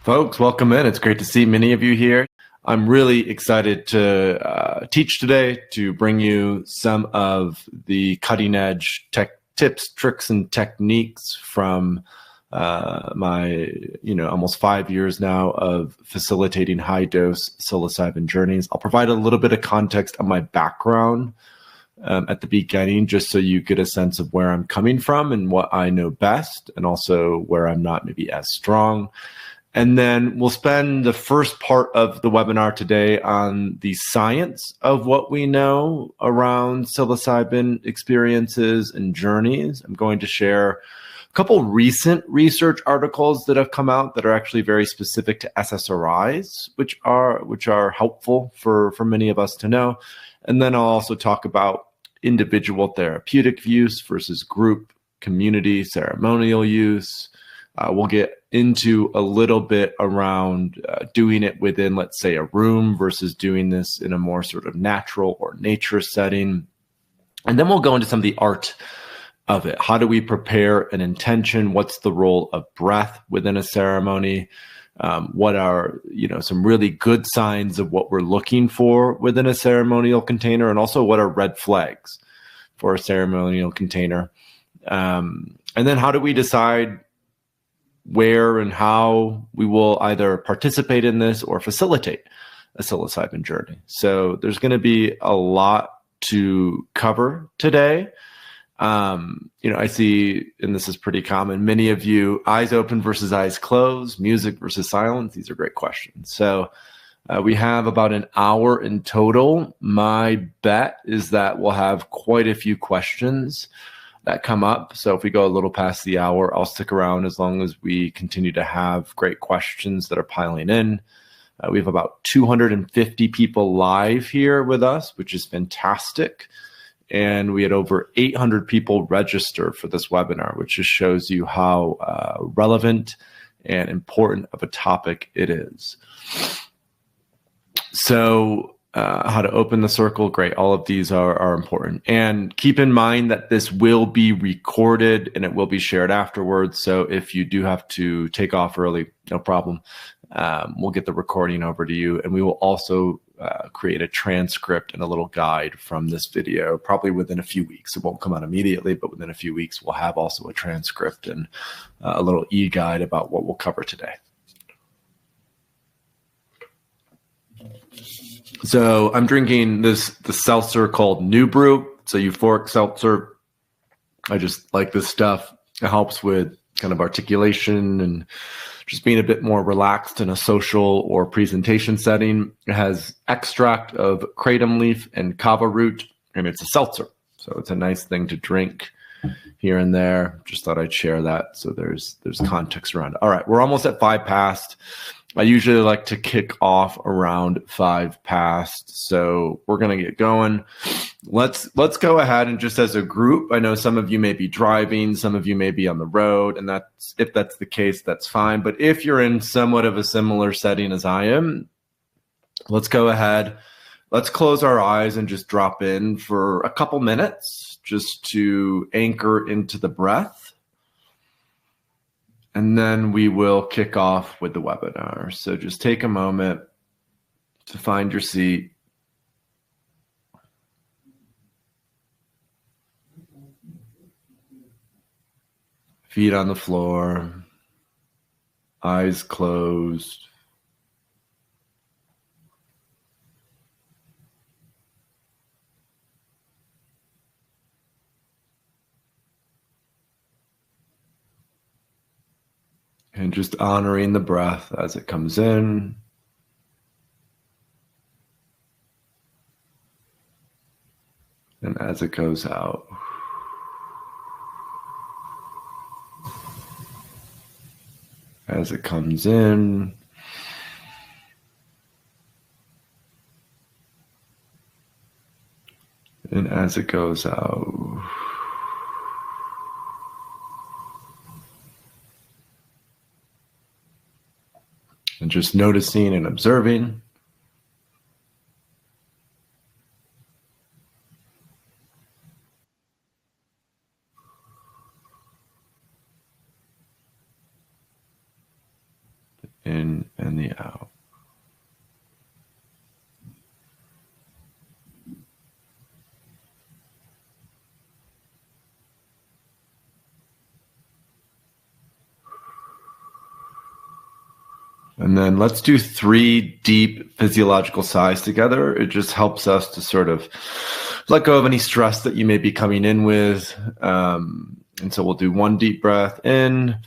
Folks, welcome in. It's great to see many of you here. I'm really excited to teach today, to bring you some of the cutting edge tech tips, tricks, and techniques from my almost 5 years now of facilitating high dose psilocybin journeys. I'll provide a little bit of context on my background at the beginning, just so you get a sense of where I'm coming from and what I know best, and also where I'm not maybe as strong. And then we'll spend the first part of the webinar today on the science of what we know around psilocybin experiences and journeys. I'm going to share a couple recent research articles that have come out that are actually very specific to SSRIs, which are helpful for many of us to know. And then I'll also talk about individual therapeutic use versus group, community, ceremonial use. We'll get into a little bit around doing it within, let's say, a room versus doing this in a more sort of natural or nature setting. And then we'll go into some of the art of it. How do we prepare an intention? What's the role of breath within a ceremony? What are, some really good signs of what we're looking for within a ceremonial container? And also, what are red flags for a ceremonial container? And then how do we decide where and how we will either participate in this or facilitate a psilocybin journey? So there's going to be a lot to cover today. I see, and this is pretty common, many of you, eyes open versus eyes closed, music versus silence. These are great questions. So we have about an hour in total. My bet is that we'll have quite a few questions that come up. So if we go a little past the hour, I'll stick around as long as we continue to have great questions that are piling in. We have about 250 people live here with us, which is fantastic. And we had over 800 people register for this webinar, which just shows you how relevant and important of a topic it is. So how to open the circle, great. All of these are important. And keep in mind that this will be recorded and it will be shared afterwards. So if you do have to take off early, no problem. We'll get the recording over to you. And we will also create a transcript and a little guide from this video, probably within a few weeks. It won't come out immediately, but within a few weeks, we'll have also a transcript and a little e-guide about what we'll cover today. So I'm drinking the seltzer called New Brew. It's a euphoric seltzer. I just like this stuff. It helps with kind of articulation and just being a bit more relaxed in a social or presentation setting. It has extract of kratom leaf and kava root, and it's a seltzer. So it's a nice thing to drink here and there. Just thought I'd share that so there's context around it. All right, we're almost at 5 past. I usually like to kick off around 5 past, so we're going to get going. Let's go ahead and just as a group, I know some of you may be driving, some of you may be on the road, and if that's the case, that's fine. But if you're in somewhat of a similar setting as I am, let's go ahead. Let's close our eyes and just drop in for a couple minutes just to anchor into the breath. And then we will kick off with the webinar. So just take a moment to find your seat. Feet on the floor, eyes closed. And just honoring the breath as it comes in. And as it goes out. As it comes in. And as it goes out. And just noticing and observing. in and the out. And then let's do 3 deep physiological sighs together. It just helps us to sort of let go of any stress that you may be coming in with. And so we'll do 1 deep breath in.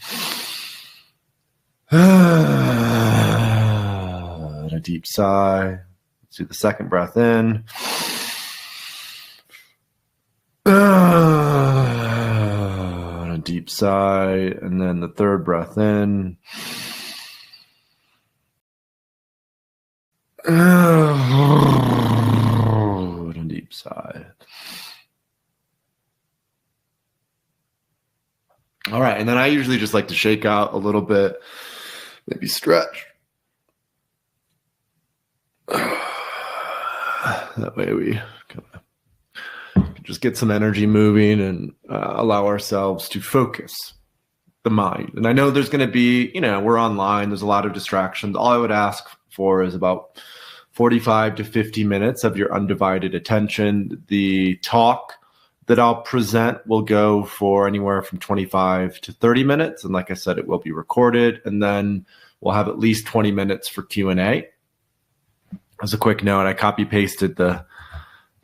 And a deep sigh. Let's do the second breath in. And a deep sigh. And then the third breath in. And a deep sigh. All right, and then I usually just like to shake out a little bit, maybe stretch. That way we kind of just get some energy moving and allow ourselves to focus the mind. And I know there's going to be, we're online, there's a lot of distractions. All I would ask for is about 45 to 50 minutes of your undivided attention. The talk that I'll present will go for anywhere from 25 to 30 minutes. And like I said, it will be recorded. And then we'll have at least 20 minutes for Q&A. As a quick note, I copy pasted the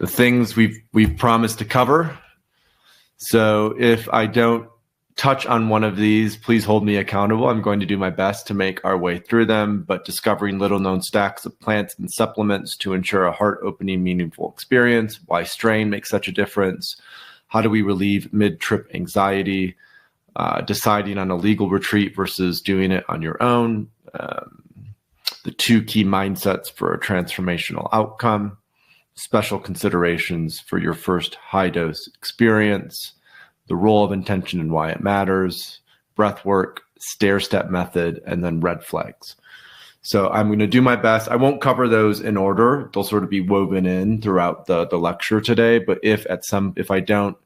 things we've promised to cover. So if I don't touch on one of these, please hold me accountable. I'm going to do my best to make our way through them, but discovering little known stacks of plants and supplements to ensure a heart-opening, meaningful experience. Why strain makes such a difference. How do we relieve mid-trip anxiety? Deciding on a legal retreat versus doing it on your own. The 2 key mindsets for a transformational outcome. Special considerations for your first high-dose experience. The role of intention and why it matters, breathwork, stair-step method, and then red flags. So I'm going to do my best. I won't cover those in order. They'll sort of be woven in throughout the lecture today. But if I don't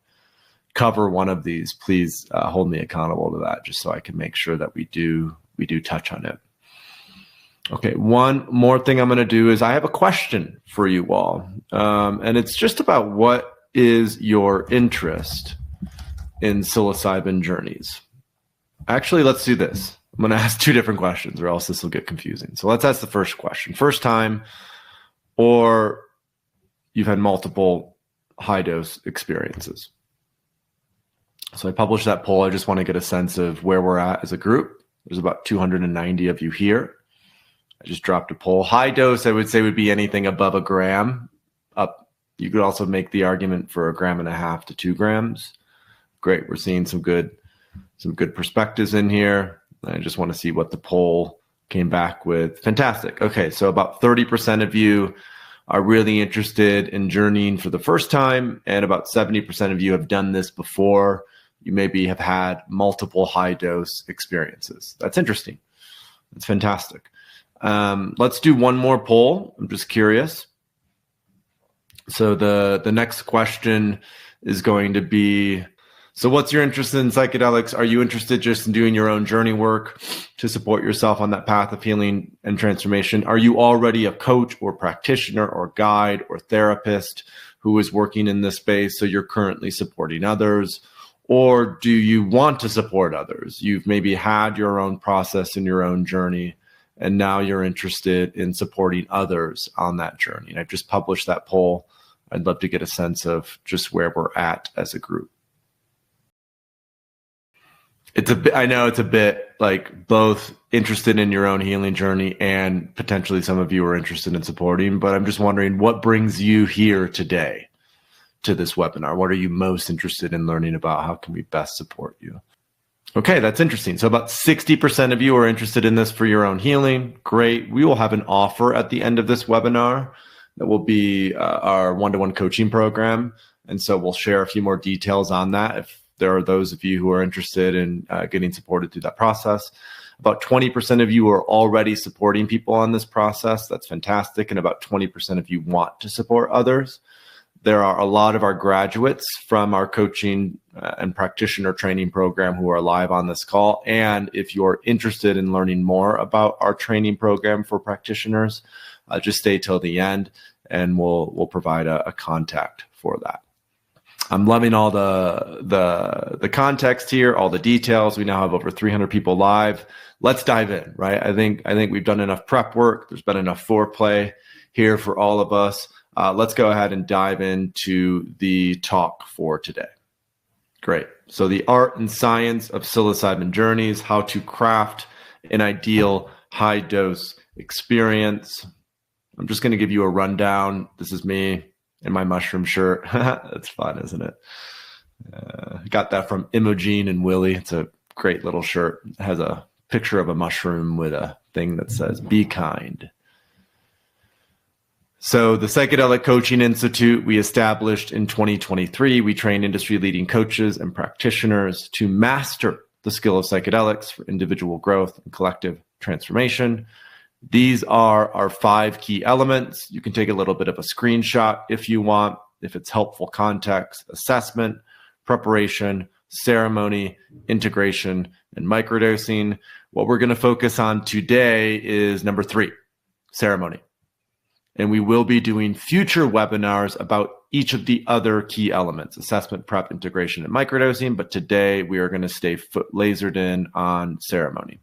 cover one of these, please hold me accountable to that, just so I can make sure that we do touch on it. Okay, one more thing I'm going to do is I have a question for you all. And it's just about what is your interest in psilocybin journeys. Actually, let's do this. I'm going to ask 2 different questions or else this will get confusing. So let's ask the first question. First time, or you've had multiple high dose experiences. So I published that poll. I just want to get a sense of where we're at as a group. There's about 290 of you here. I just dropped a poll. High dose, I would say, would be anything above a gram up. You could also make the argument for 1.5 grams to 2 grams. Great. We're seeing some good perspectives in here. I just want to see what the poll came back with. Fantastic. Okay. So about 30% of you are really interested in journeying for the first time. And about 70% of you have done this before. You maybe have had multiple high dose experiences. That's interesting. That's fantastic. Let's do one more poll. I'm just curious. So the next question is going to be, so what's your interest in psychedelics? Are you interested just in doing your own journey work to support yourself on that path of healing and transformation? Are you already a coach or practitioner or guide or therapist who is working in this space, so you're currently supporting others? Or do you want to support others? You've maybe had your own process and your own journey, and now you're interested in supporting others on that journey. And I've just published that poll. I'd love to get a sense of just where we're at as a group. I know it's a bit like both interested in your own healing journey and potentially some of you are interested in supporting, but I'm just wondering what brings you here today to this webinar? What are you most interested in learning about? How can we best support you? Okay, that's interesting. So about 60% of you are interested in this for your own healing. Great. We will have an offer at the end of this webinar that will be our one-to-one coaching program. And so we'll share a few more details on that if there are those of you who are interested in getting supported through that process. About 20% of you are already supporting people on this process. That's fantastic. And about 20% of you want to support others. There are a lot of our graduates from our coaching and practitioner training program who are live on this call. And if you're interested in learning more about our training program for practitioners, just stay till the end and we'll provide a contact for that. I'm loving all the context here, all the details. We now have over 300 people live. Let's dive in, right? I think we've done enough prep work. There's been enough foreplay here for all of us. Let's go ahead and dive into the talk for today. Great. So the art and science of psilocybin journeys, how to craft an ideal high dose experience. I'm just going to give you a rundown. This is me in my mushroom shirt. That's fun, isn't it? Got that from Imogen and Willie. It's a great little shirt. It has a picture of a mushroom with a thing that says, "Be kind." So the Psychedelic Coaching Institute, we established in 2023. We train industry-leading coaches and practitioners to master the skill of psychedelics for individual growth and collective transformation. These are our 5 key elements. You can take a little bit of a screenshot if you want, if it's helpful context: assessment, preparation, ceremony, integration, and microdosing. What we're going to focus on today is number 3, ceremony. And we will be doing future webinars about each of the other key elements: assessment, prep, integration, and microdosing. But today we are going to stay lasered in on ceremony.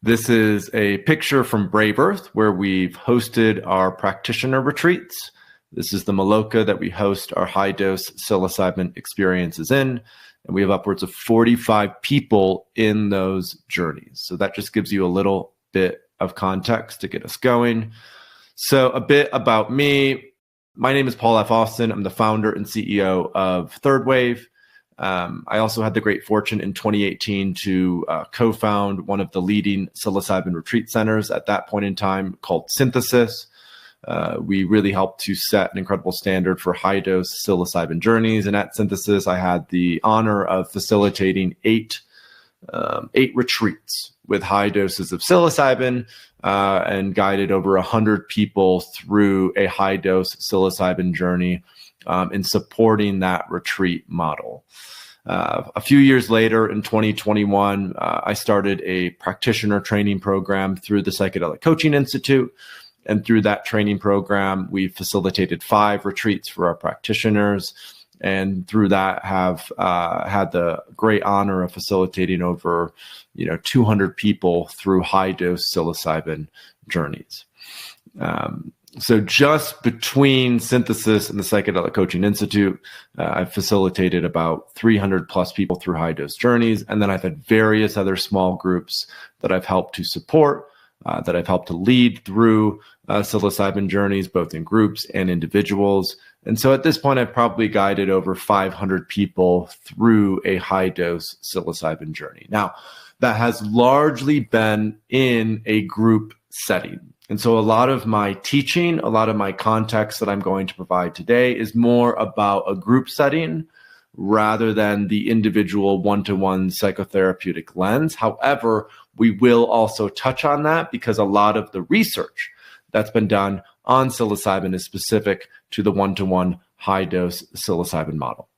This is a picture from Brave Earth, where we've hosted our practitioner retreats. This is the Maloka that we host our high-dose psilocybin experiences in. And we have upwards of 45 people in those journeys. So that just gives you a little bit of context to get us going. So a bit about me. My name is Paul F. Austin. I'm the founder and CEO of Third Wave. I also had the great fortune in 2018 to co-found one of the leading psilocybin retreat centers at that point in time, called Synthesis. We really helped to set an incredible standard for high-dose psilocybin journeys. And at Synthesis, I had the honor of facilitating 8 retreats with high doses of psilocybin and guided over 100 people through a high-dose psilocybin journey in supporting that retreat model. A few years later, in 2021, I started a practitioner training program through the Psychedelic Coaching Institute. And through that training program, we facilitated 5 retreats for our practitioners. And through that, have had the great honor of facilitating over 200 people through high-dose psilocybin journeys. So just between Synthesis and the Psychedelic Coaching Institute, I've facilitated about 300 plus people through high-dose journeys. And then I've had various other small groups that I've helped to support, that I've helped to lead through psilocybin journeys, both in groups and individuals. And so at this point, I've probably guided over 500 people through a high-dose psilocybin journey. Now, that has largely been in a group setting. And so a lot of my teaching, a lot of my context that I'm going to provide today is more about a group setting rather than the individual one-to-one psychotherapeutic lens. However, we will also touch on that because a lot of the research that's been done on psilocybin is specific to the one-to-one high-dose psilocybin model.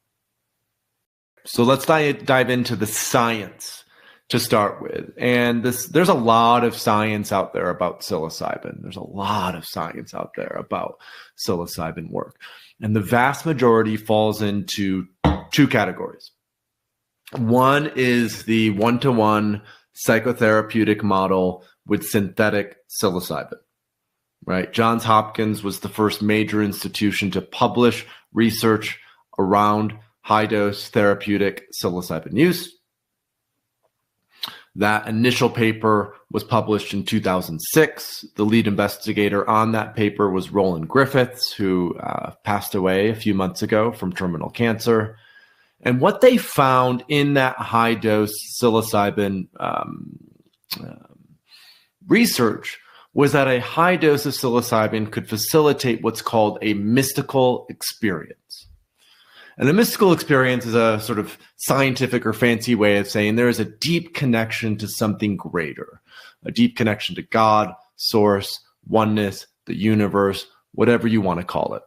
So let's dive into the science to start with. And there's a lot of science out there about psilocybin. There's a lot of science out there about psilocybin work. And the vast majority falls into 2 categories. One is the one-to-one psychotherapeutic model with synthetic psilocybin, right? Johns Hopkins was the first major institution to publish research around high-dose therapeutic psilocybin use. That initial paper was published in 2006. The lead investigator on that paper was Roland Griffiths, who passed away a few months ago from terminal cancer. And what they found in that high-dose psilocybin research was that a high dose of psilocybin could facilitate what's called a mystical experience. And a mystical experience is a sort of scientific or fancy way of saying there is a deep connection to something greater, a deep connection to God, source, oneness, the universe, whatever you want to call it.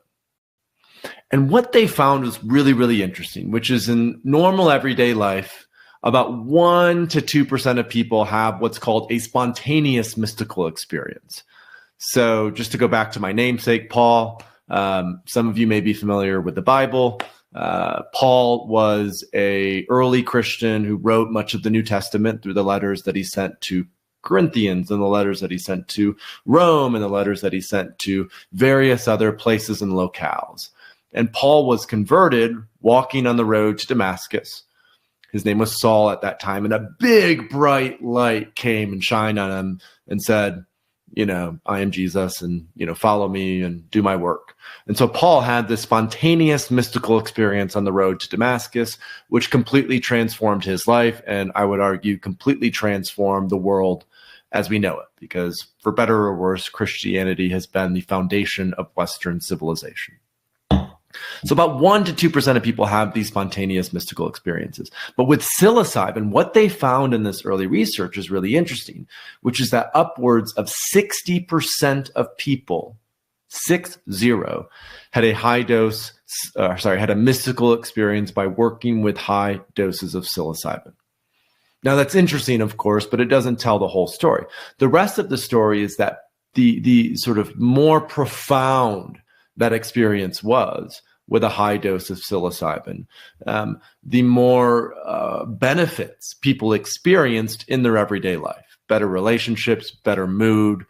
And what they found was really, really interesting, which is in normal everyday life, about 1 to 2% of people have what's called a spontaneous mystical experience. So just to go back to my namesake, Paul, some of you may be familiar with the Bible. Paul was an early Christian who wrote much of the New Testament through the letters that he sent to Corinthians and the letters that he sent to Rome and the letters that he sent to various other places and locales. And Paul was converted walking on the road to Damascus. His name was Saul at that time, and a big bright light came and shined on him and said, I am Jesus, and, follow me and do my work. And so Paul had this spontaneous mystical experience on the road to Damascus, which completely transformed his life. And I would argue completely transformed the world as we know it, because for better or worse, Christianity has been the foundation of Western civilization. So about 1 to 2% of people have these spontaneous mystical experiences. But with psilocybin, what they found in this early research is really interesting, which is that upwards of 60% of people, 60, had had a mystical experience by working with high doses of psilocybin. Now that's interesting, of course, but it doesn't tell the whole story. The rest of the story is that the sort of more profound that experience was with a high dose of psilocybin, the more benefits people experienced in their everyday life. Better relationships, better mood,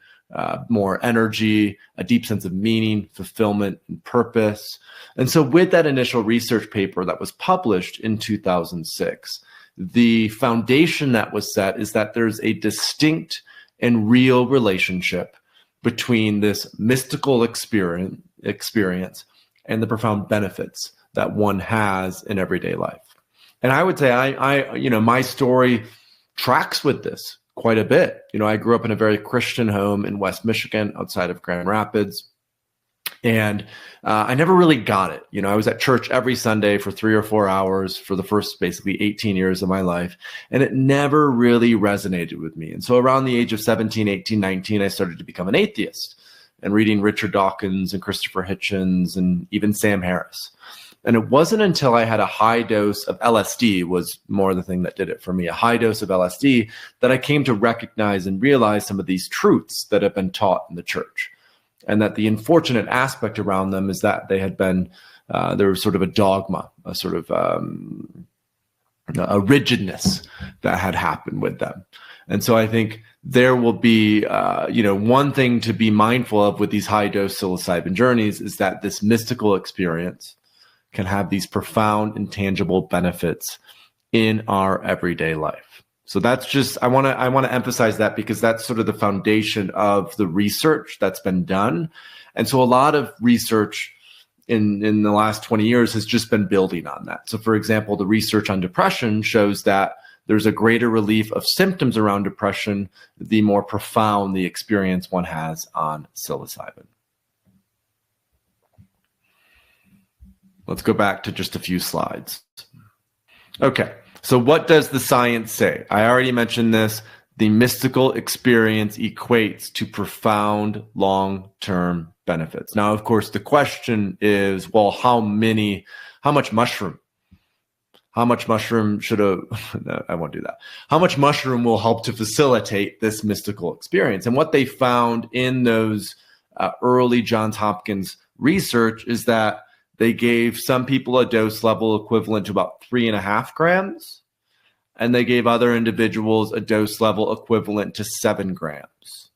more energy, a deep sense of meaning, fulfillment, and purpose. And so with that initial research paper that was published in 2006, the foundation that was set is that there's a distinct and real relationship between this mystical experience and the profound benefits that one has in everyday life. And I would say my story tracks with this quite a bit. I grew up in a very Christian home in West Michigan outside of Grand Rapids. And I never really got it. I was at church every Sunday for 3 or 4 hours for the first basically 18 years of my life. And it never really resonated with me. And so around the age of 17, 18, 19, I started to become an atheist and reading Richard Dawkins and Christopher Hitchens and even Sam Harris. And it wasn't until I had a high dose of LSD was more the thing that did it for me, a high dose of LSD, that I came to recognize and realize some of these truths that have been taught in the church. And that the unfortunate aspect around them is that they had been, there was sort of a dogma, a sort of a rigidness that had happened with them. And so I think there will be, one thing to be mindful of with these high dose psilocybin journeys is that this mystical experience can have these profound, intangible benefits in our everyday life. So that's just, I want to emphasize that because that's sort of the foundation of the research that's been done. And so a lot of research in the last 20 years has just been building on that. So for example, the research on depression shows that there's a greater relief of symptoms around depression, the more profound the experience one has on psilocybin. Let's go back to just a few slides. Okay. So what does the science say? I already mentioned this. The mystical experience equates to profound long-term benefits. Now, of course, the question is, well, how much mushroom? How much mushroom no, I won't do that. How much mushroom will help to facilitate this mystical experience? And what they found in those early Johns Hopkins research is that they gave some people a dose level equivalent to about 3.5 grams, and they gave other individuals a dose level equivalent to 7 grams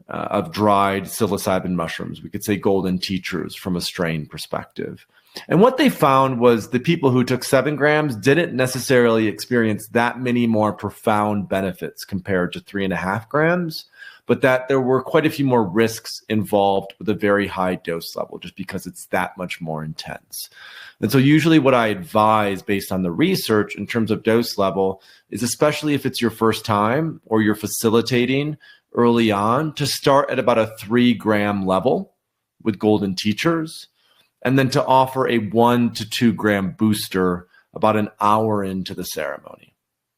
of dried psilocybin mushrooms. We could say golden teachers from a strain perspective. And what they found was the people who took 7 grams didn't necessarily experience that many more profound benefits compared to 3.5 grams, but that there were quite a few more risks involved with a very high dose level just because it's that much more intense. And so usually what I advise based on the research in terms of dose level is, especially if it's your first time or you're facilitating early on, to start at about a 3-gram level with golden teachers, and then to offer a 1 to 2 gram booster about an hour into the ceremony.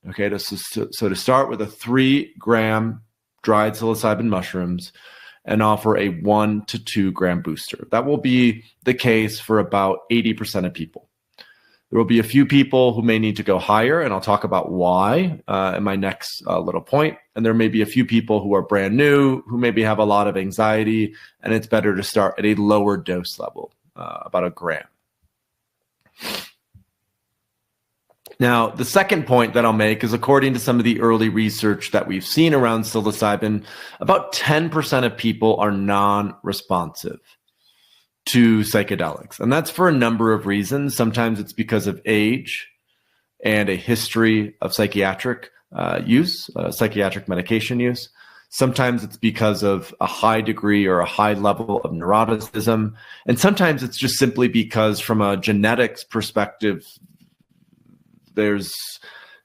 Okay, so to start with a 3-gram dried psilocybin mushrooms, and offer a 1 to 2 gram booster. That will be the case for about 80% of people. There will be a few people who may need to go higher, and I'll talk about why in my next little point. And there may be a few people who are brand new, who maybe have a lot of anxiety, and it's better to start at a lower dose level, about a gram. Now, the second point that I'll make is, according to some of the early research that we've seen around psilocybin, about 10% of people are non-responsive to psychedelics. And that's for a number of reasons. Sometimes it's because of age and a history of psychiatric use, psychiatric medication use. Sometimes it's because of a high degree or a high level of neuroticism. And sometimes it's just simply because, from a genetics perspective, there's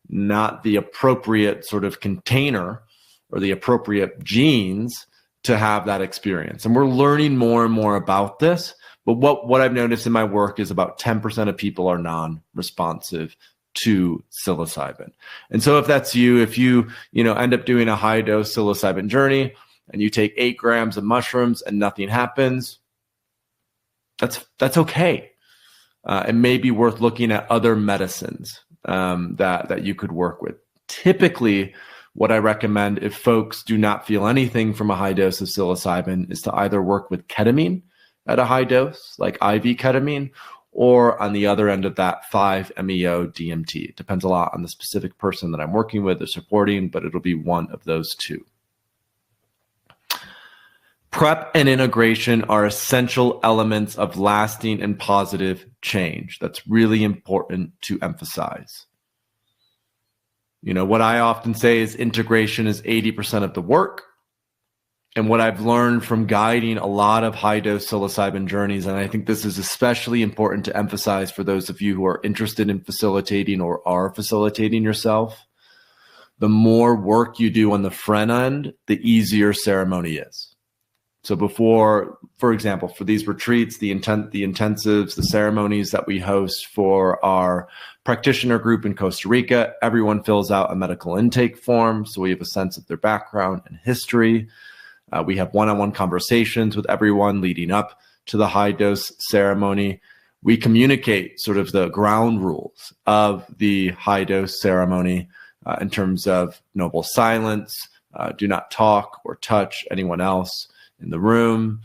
not the appropriate sort of container or the appropriate genes to have that experience. And we're learning more and more about this. But what I've noticed in my work is about 10% of people are non-responsive to psilocybin. And so if that's you, if you end up doing a high dose psilocybin journey and you take 8 grams of mushrooms and nothing happens, that's okay. It may be worth looking at other medicines that you could work with. Typically, what I recommend, if folks do not feel anything from a high dose of psilocybin, is to either work with ketamine at a high dose, like IV ketamine, or on the other end of that, 5-MeO DMT. It depends a lot on the specific person that I'm working with or supporting, but it'll be one of those two. Prep and integration are essential elements of lasting and positive change. That's really important to emphasize. What I often say is integration is 80% of the work. And what I've learned from guiding a lot of high-dose psilocybin journeys, and I think this is especially important to emphasize for those of you who are interested in facilitating or are facilitating yourself, the more work you do on the front end, the easier ceremony is. So before, for example, for these retreats, the intensives, the ceremonies that we host for our practitioner group in Costa Rica, everyone fills out a medical intake form. So we have a sense of their background and history. We have one-on-one conversations with everyone leading up to the high dose ceremony. We communicate sort of the ground rules of the high dose ceremony in terms of noble silence, do not talk or touch anyone else in the room,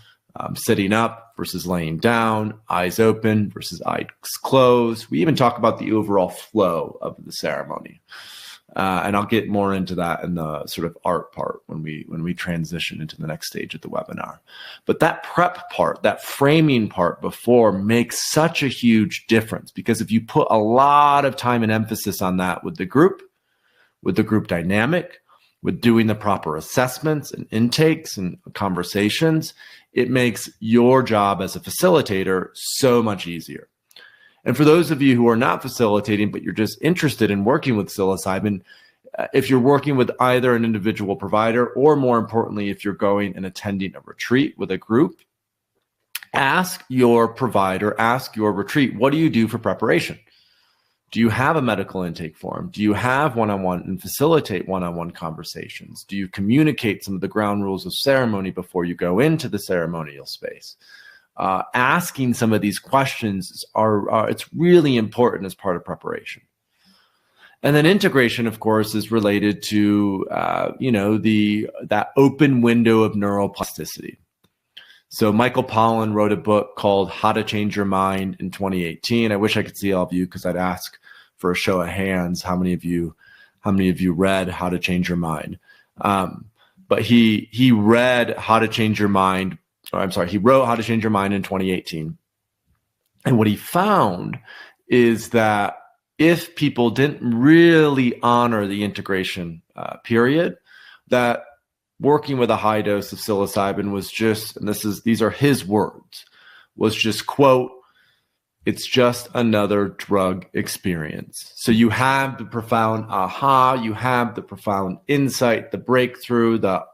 sitting up versus laying down, eyes open versus eyes closed. We even talk about the overall flow of the ceremony. And I'll get more into that in the sort of art part when we transition into the next stage of the webinar. But that prep part, that framing part before, makes such a huge difference, because if you put a lot of time and emphasis on that with the group dynamic, with doing the proper assessments and intakes and conversations, it makes your job as a facilitator so much easier. And for those of you who are not facilitating, but you're just interested in working with psilocybin, if you're working with either an individual provider, or more importantly, if you're going and attending a retreat with a group, ask your provider, ask your retreat, what do you do for preparation? Do you have a medical intake form? Do you have one-on-one and facilitate one-on-one conversations? Do you communicate some of the ground rules of ceremony before you go into the ceremonial space? Asking some of these questions it's really important as part of preparation. And then integration, of course, is related to that open window of neuroplasticity. So Michael Pollan wrote a book called How to Change Your Mind in 2018. I wish I could see all of you, because I'd ask for a show of hands how many of you read How to Change Your Mind. But he read How to Change Your Mind. He wrote How to Change Your Mind in 2018. And what he found is that if people didn't really honor the integration period, that working with a high dose of psilocybin was just, and these are his words, was just, quote, it's just another drug experience. So you have the profound aha, you have the profound insight, the breakthrough, the,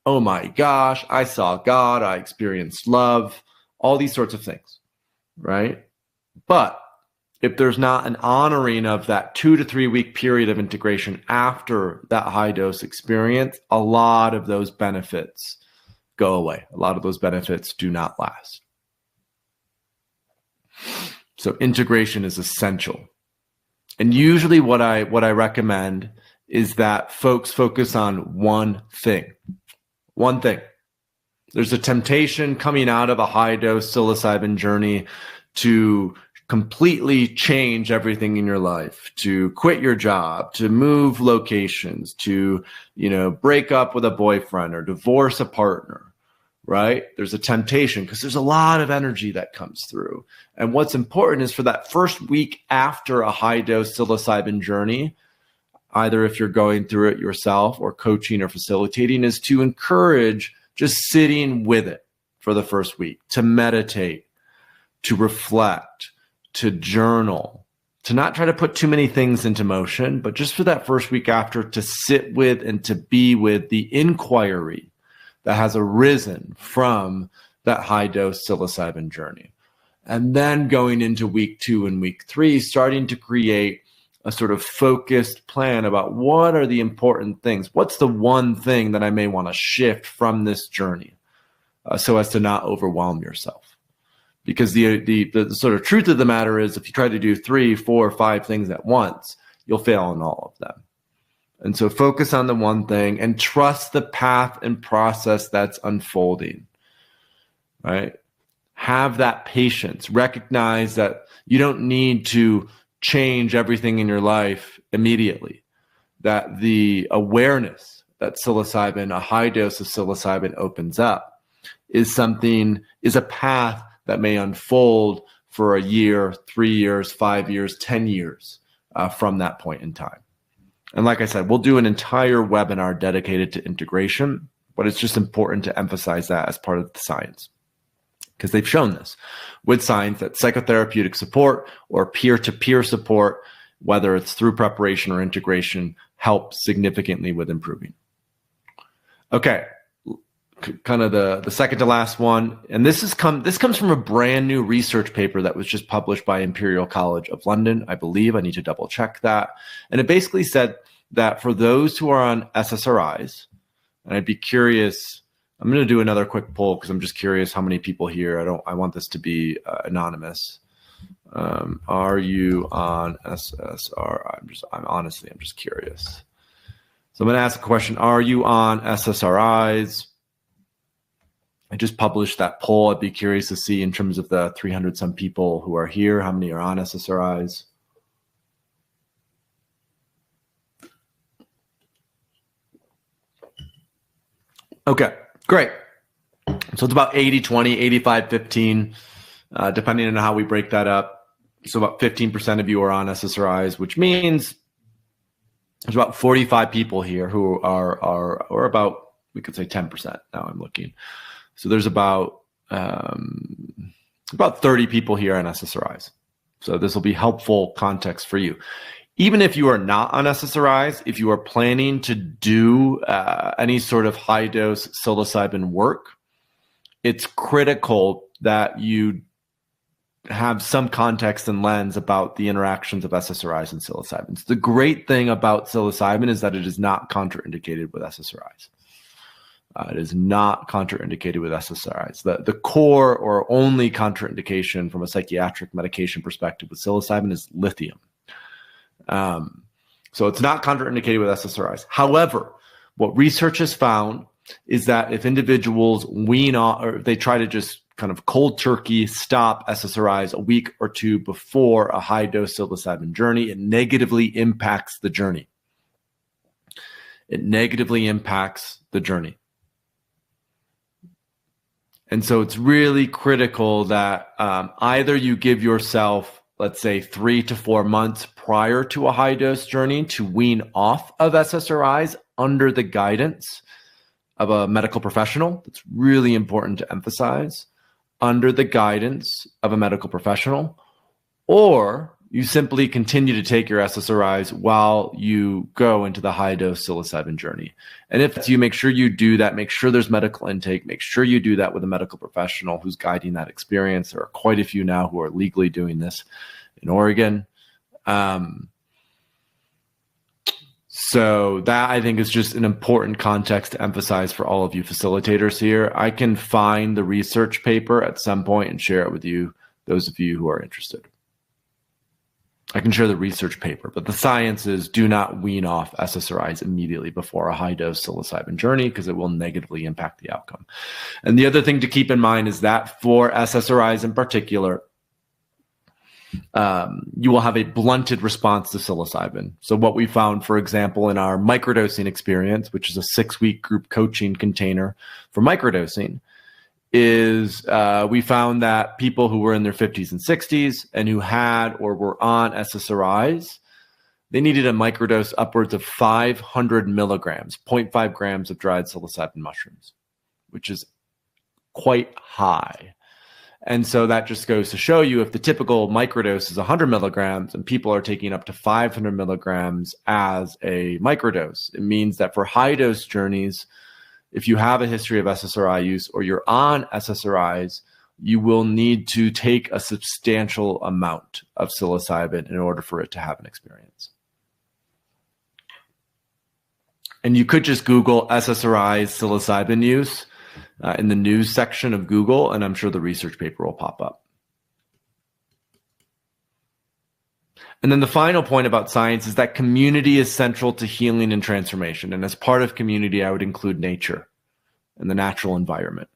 oh my gosh, I saw God, I experienced love, all these sorts of things, right? But if there's not an honoring of that 2 to 3 week period of integration after that high dose experience, a lot of those benefits go away. A lot of those benefits do not last. So integration is essential. And usually what I recommend is that folks focus on one thing. One thing. There's a temptation coming out of a high dose psilocybin journey to completely change everything in your life, to quit your job, to move locations, to, break up with a boyfriend or divorce a partner, right? There's a temptation because there's a lot of energy that comes through. And what's important is for that first week after a high dose psilocybin journey, either if you're going through it yourself or coaching or facilitating, is to encourage just sitting with it for the first week, to meditate, to reflect, to journal, to not try to put too many things into motion, but just for that first week after, to sit with and to be with the inquiry that has arisen from that high dose psilocybin journey. And then going into week 2 and week 3, starting to create a sort of focused plan about what are the important things. What's the one thing that I may want to shift from this journey so as to not overwhelm yourself? Because the sort of truth of the matter is, if you try to do 3, 4, 5 things at once, you'll fail in all of them. And so focus on the one thing and trust the path and process that's unfolding, right? Have that patience. Recognize that you don't need to change everything in your life immediately. That the awareness that psilocybin, a high dose of psilocybin opens up, is a path that may unfold for a year, 3 years, 5 years, 10 years from that point in time. And like I said, we'll do an entire webinar dedicated to integration, but it's just important to emphasize that as part of the science, because they've shown this with science that psychotherapeutic support or peer-to-peer support, whether it's through preparation or integration, helps significantly with improving. Okay. Kind of the second to last one, and this comes from a brand new research paper that was just published by Imperial College of London, I believe. I need to double check that. And it basically said that for those who are on SSRIs, and I'd be curious, I'm going to do another quick poll because I'm just curious how many people here. I want this to be anonymous. Are you on SSRI? I'm just curious. So I'm going to ask a question. Are you on SSRIs? I just published that poll. I'd be curious to see, in terms of the 300 some people who are here, how many are on SSRIs? Okay, great. So it's about 80-20, 85-15, depending on how we break that up. So about 15% of you are on SSRIs, which means there's about 45 people here who are or about, we could say 10%. Now I'm looking. So there's about 30 people here on SSRIs. So this will be helpful context for you. Even if you are not on SSRIs, if you are planning to do any sort of high dose psilocybin work, it's critical that you have some context and lens about the interactions of SSRIs and psilocybins. The great thing about psilocybin is that it is not contraindicated with SSRIs. It is not contraindicated with SSRIs. The core or only contraindication from a psychiatric medication perspective with psilocybin is lithium. So it's not contraindicated with SSRIs. However, what research has found is that if individuals wean off, or they try to just kind of cold turkey stop SSRIs a week or 2 before a high dose psilocybin journey, it negatively impacts the journey. It negatively impacts the journey. And so it's really critical that either you give yourself, let's say, 3 to 4 months prior to a high dose journey to wean off of SSRIs under the guidance of a medical professional. That's really important to emphasize. Under the guidance of a medical professional, or you simply continue to take your SSRIs while you go into the high dose psilocybin journey. And if you make sure you do that, make sure there's medical intake, make sure you do that with a medical professional who's guiding that experience. There are quite a few now who are legally doing this in Oregon. So that, I think, is just an important context to emphasize for all of you facilitators here. I can find the research paper at some point and share it with you, those of you who are interested. I can share the research paper, but the science is do not wean off SSRIs immediately before a high-dose psilocybin journey because it will negatively impact the outcome. And the other thing to keep in mind is that for SSRIs in particular, you will have a blunted response to psilocybin. So what we found, for example, in our microdosing experience, which is a 6-week group coaching container for microdosing, is we found that people who were in their 50s and 60s and who had or were on SSRIs, they needed a microdose upwards of 500 milligrams, 0.5 grams of dried psilocybin mushrooms, which is quite high. And so that just goes to show you if the typical microdose is 100 milligrams and people are taking up to 500 milligrams as a microdose, it means that for high dose journeys, if you have a history of SSRI use or you're on SSRIs, you will need to take a substantial amount of psilocybin in order for it to have an experience. And you could just Google SSRIs psilocybin use in the news section of Google, and I'm sure the research paper will pop up. And then the final point about science is that community is central to healing and transformation. And as part of community, I would include nature and the natural environment.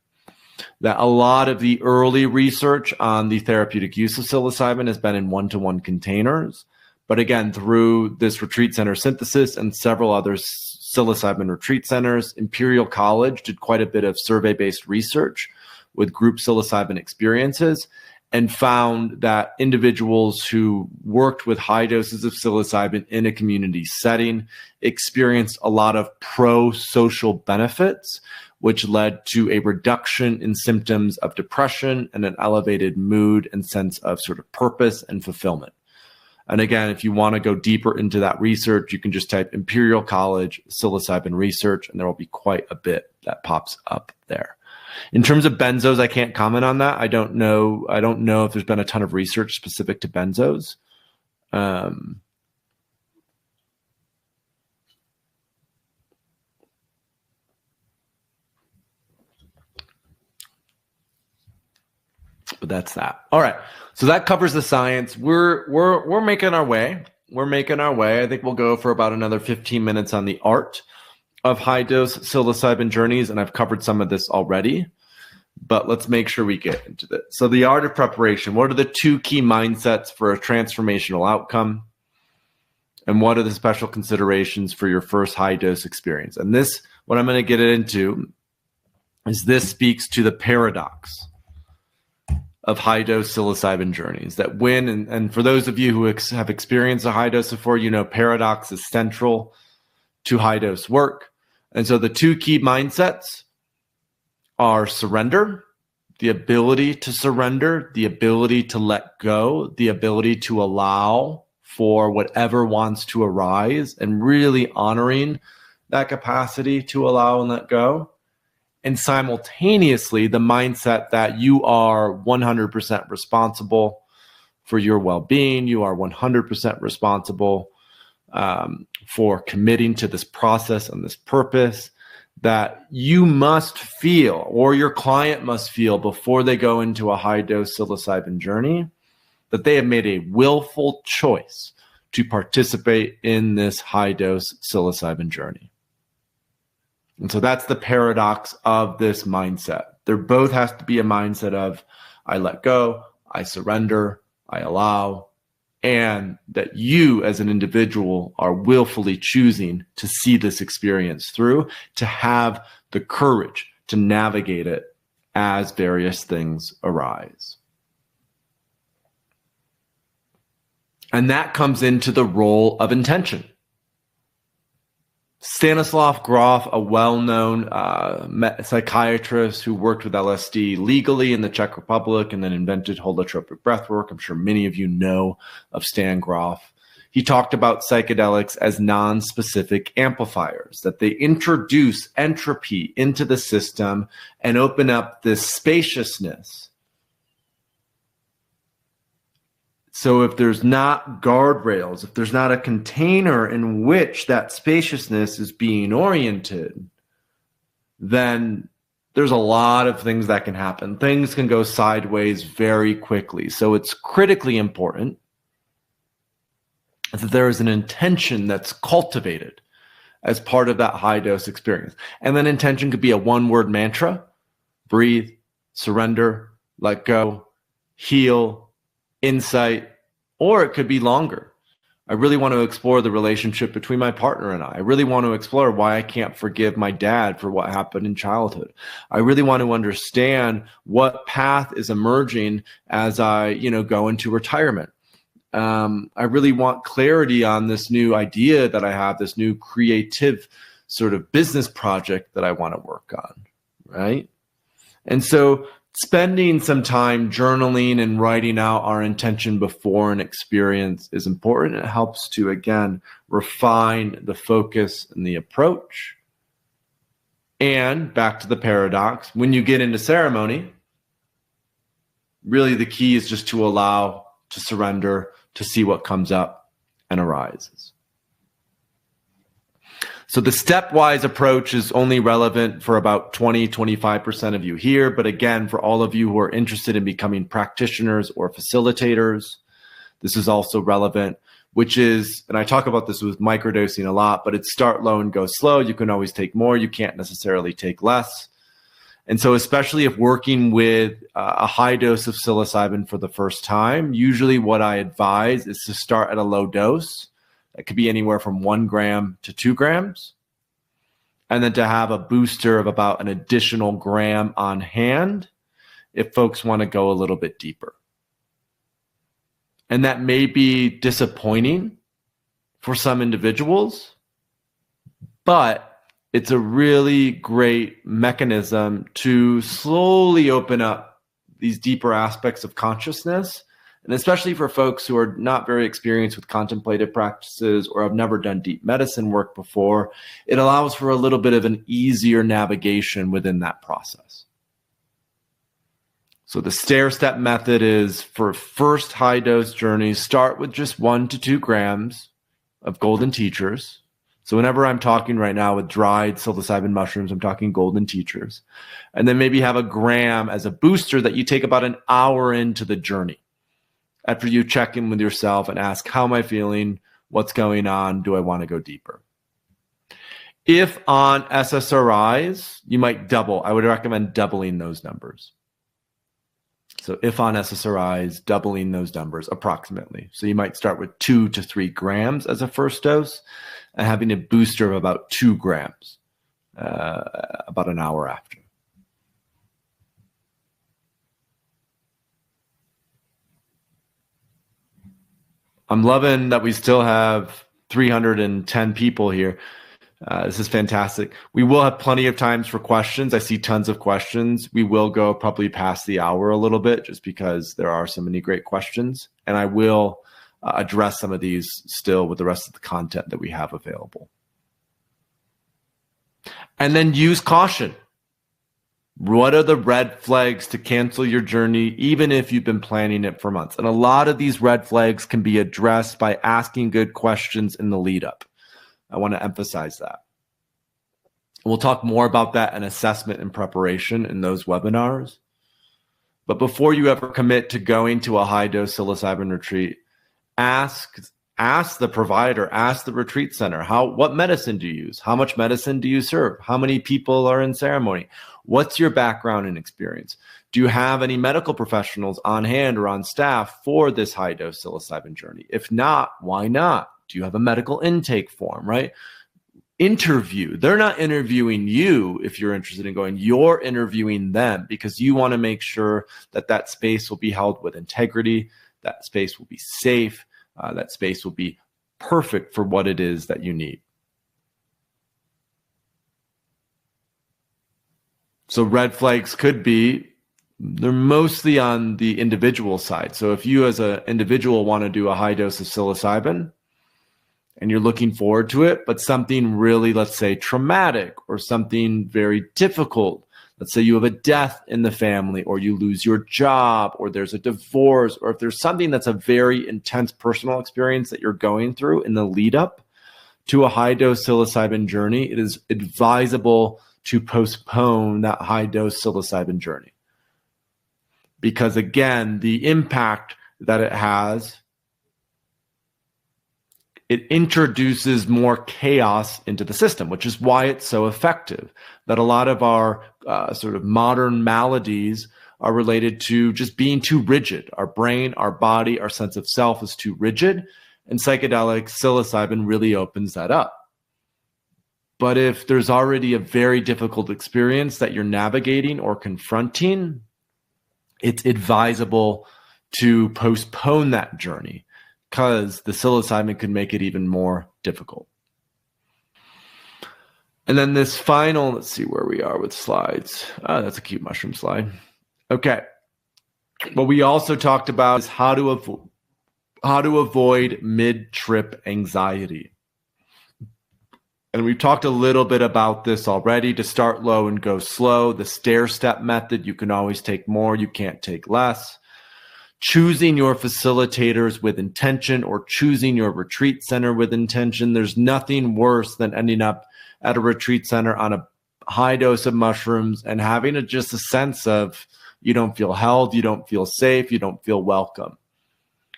That a lot of the early research on the therapeutic use of psilocybin has been in one-to-one containers. But again, through this retreat center synthesis and several other psilocybin retreat centers, Imperial College did quite a bit of survey-based research with group psilocybin experiences and found that individuals who worked with high doses of psilocybin in a community setting experienced a lot of pro-social benefits, which led to a reduction in symptoms of depression and an elevated mood and sense of sort of purpose and fulfillment. And again, if you want to go deeper into that research, you can just type Imperial College psilocybin research, and there will be quite a bit that pops up there. In terms of benzos, I can't comment on that. I don't know if there's been a ton of research specific to benzos. But that's that. All right. So that covers the science. We're making our way. We're making our way. I think we'll go for about another 15 minutes on the art of high-dose psilocybin journeys, and I've covered some of this already, but let's make sure we get into this. So the art of preparation, what are the 2 key mindsets for a transformational outcome? And what are the special considerations for your first high-dose experience? And this, what I'm going to get into, is this speaks to the paradox of high-dose psilocybin journeys. That when, and for those of you who have experienced a high dose before, you know paradox is central to high-dose work. And so the 2 key mindsets are surrender, the ability to surrender, the ability to let go, the ability to allow for whatever wants to arise, and really honoring that capacity to allow and let go. And simultaneously, the mindset that you are 100% responsible for your well-being, you are 100% responsible for committing to this process and this purpose, that you must feel, or your client must feel before they go into a high-dose psilocybin journey, that they have made a willful choice to participate in this high-dose psilocybin journey. And so that's the paradox of this mindset. There both has to be a mindset of, I let go, I surrender, I allow, and that you as an individual are willfully choosing to see this experience through, to have the courage to navigate it as various things arise. And that comes into the role of intention. Stanislav Grof, a well-known psychiatrist who worked with LSD legally in the Czech Republic and then invented holotropic breathwork. I'm sure many of you know of Stan Grof. He talked about psychedelics as non-specific amplifiers, that they introduce entropy into the system and open up this spaciousness So if there's not guardrails, if there's not a container in which that spaciousness is being oriented, then there's a lot of things that can happen. Things can go sideways very quickly. So it's critically important that there is an intention that's cultivated as part of that high dose experience. And then intention could be a one-word mantra: breathe, surrender, let go, heal, insight, or it could be longer. I really want to explore the relationship between my partner and I really want to explore why I can't forgive my dad for what happened in childhood. I really want to understand what path is emerging as I, go into retirement. I really want clarity on this new idea that I have, this new creative sort of business project that I want to work on, right? And so spending some time journaling and writing out our intention before an experience is important. It helps to, again, refine the focus and the approach. And back to the paradox, when you get into ceremony, really the key is just to allow, to surrender, to see what comes up and arises. So the stepwise approach is only relevant for about 20-25% of you here. But again, for all of you who are interested in becoming practitioners or facilitators, this is also relevant, which is, and I talk about this with microdosing a lot, but it's start low and go slow. You can always take more. You can't necessarily take less. And so especially if working with a high dose of psilocybin for the first time, usually what I advise is to start at a low dose. That could be anywhere from 1 gram to 2 grams. And then to have a booster of about an additional gram on hand if folks want to go a little bit deeper. And that may be disappointing for some individuals, but it's a really great mechanism to slowly open up these deeper aspects of consciousness. And especially for folks who are not very experienced with contemplative practices or have never done deep medicine work before, it allows for a little bit of an easier navigation within that process. So the stair-step method is for first high dose journeys, start with just 1 to 2 grams of golden teachers. So whenever I'm talking right now with dried psilocybin mushrooms, I'm talking golden teachers. And then maybe have a gram as a booster that you take about an hour into the journey. After you check in with yourself and ask, how am I feeling? What's going on? Do I want to go deeper? If on SSRIs, you might double. I would recommend doubling those numbers. So if on SSRIs, doubling those numbers approximately. So you might start with 2 to 3 grams as a first dose and having a booster of about 2 grams about an hour after. I'm loving that we still have 310 people here. This is fantastic. We will have plenty of times for questions. I see tons of questions. We will go probably past the hour a little bit just because there are so many great questions. And I will address some of these still with the rest of the content that we have available. And then use caution. What are the red flags to cancel your journey, even if you've been planning it for months? And a lot of these red flags can be addressed by asking good questions in the lead up. I want to emphasize that. We'll talk more about that in assessment and preparation in those webinars. But before you ever commit to going to a high dose psilocybin retreat, ask the provider, ask the retreat center, what medicine do you use? How much medicine do you serve? How many people are in ceremony? What's your background and experience? Do you have any medical professionals on hand or on staff for this high dose psilocybin journey? If not, why not? Do you have a medical intake form, right? Interview. They're not interviewing you if you're interested in going. You're interviewing them because you want to make sure that that space will be held with integrity, that space will be safe, that space will be perfect for what it is that you need. So red flags could be, they're mostly on the individual side. So if you as an individual want to do a high dose of psilocybin and you're looking forward to it, but something really, let's say, traumatic or something very difficult let's say you have a death in the family, or you lose your job, or there's a divorce, or if there's something that's a very intense personal experience that you're going through in the lead up to a high dose psilocybin journey, it is advisable to postpone that high dose psilocybin journey. Because again, the impact that it has, it introduces more chaos into the system, which is why it's so effective. That a lot of our sort of modern maladies are related to just being too rigid. Our brain, our body, our sense of self is too rigid, and psychedelic psilocybin really opens that up. But if there's already a very difficult experience that you're navigating or confronting, it's advisable to postpone that journey, because the psilocybin could make it even more difficult. And then this final, let's see where we are with slides. That's a cute mushroom slide. Okay. What we also talked about is how to avoid mid-trip anxiety. And we've talked a little bit about this already. To start low and go slow, the stair-step method, you can always take more, you can't take less. Choosing your facilitators with intention, or choosing your retreat center with intention. There's nothing worse than ending up at a retreat center on a high dose of mushrooms and having just a sense of you don't feel held, you don't feel safe, you don't feel welcome.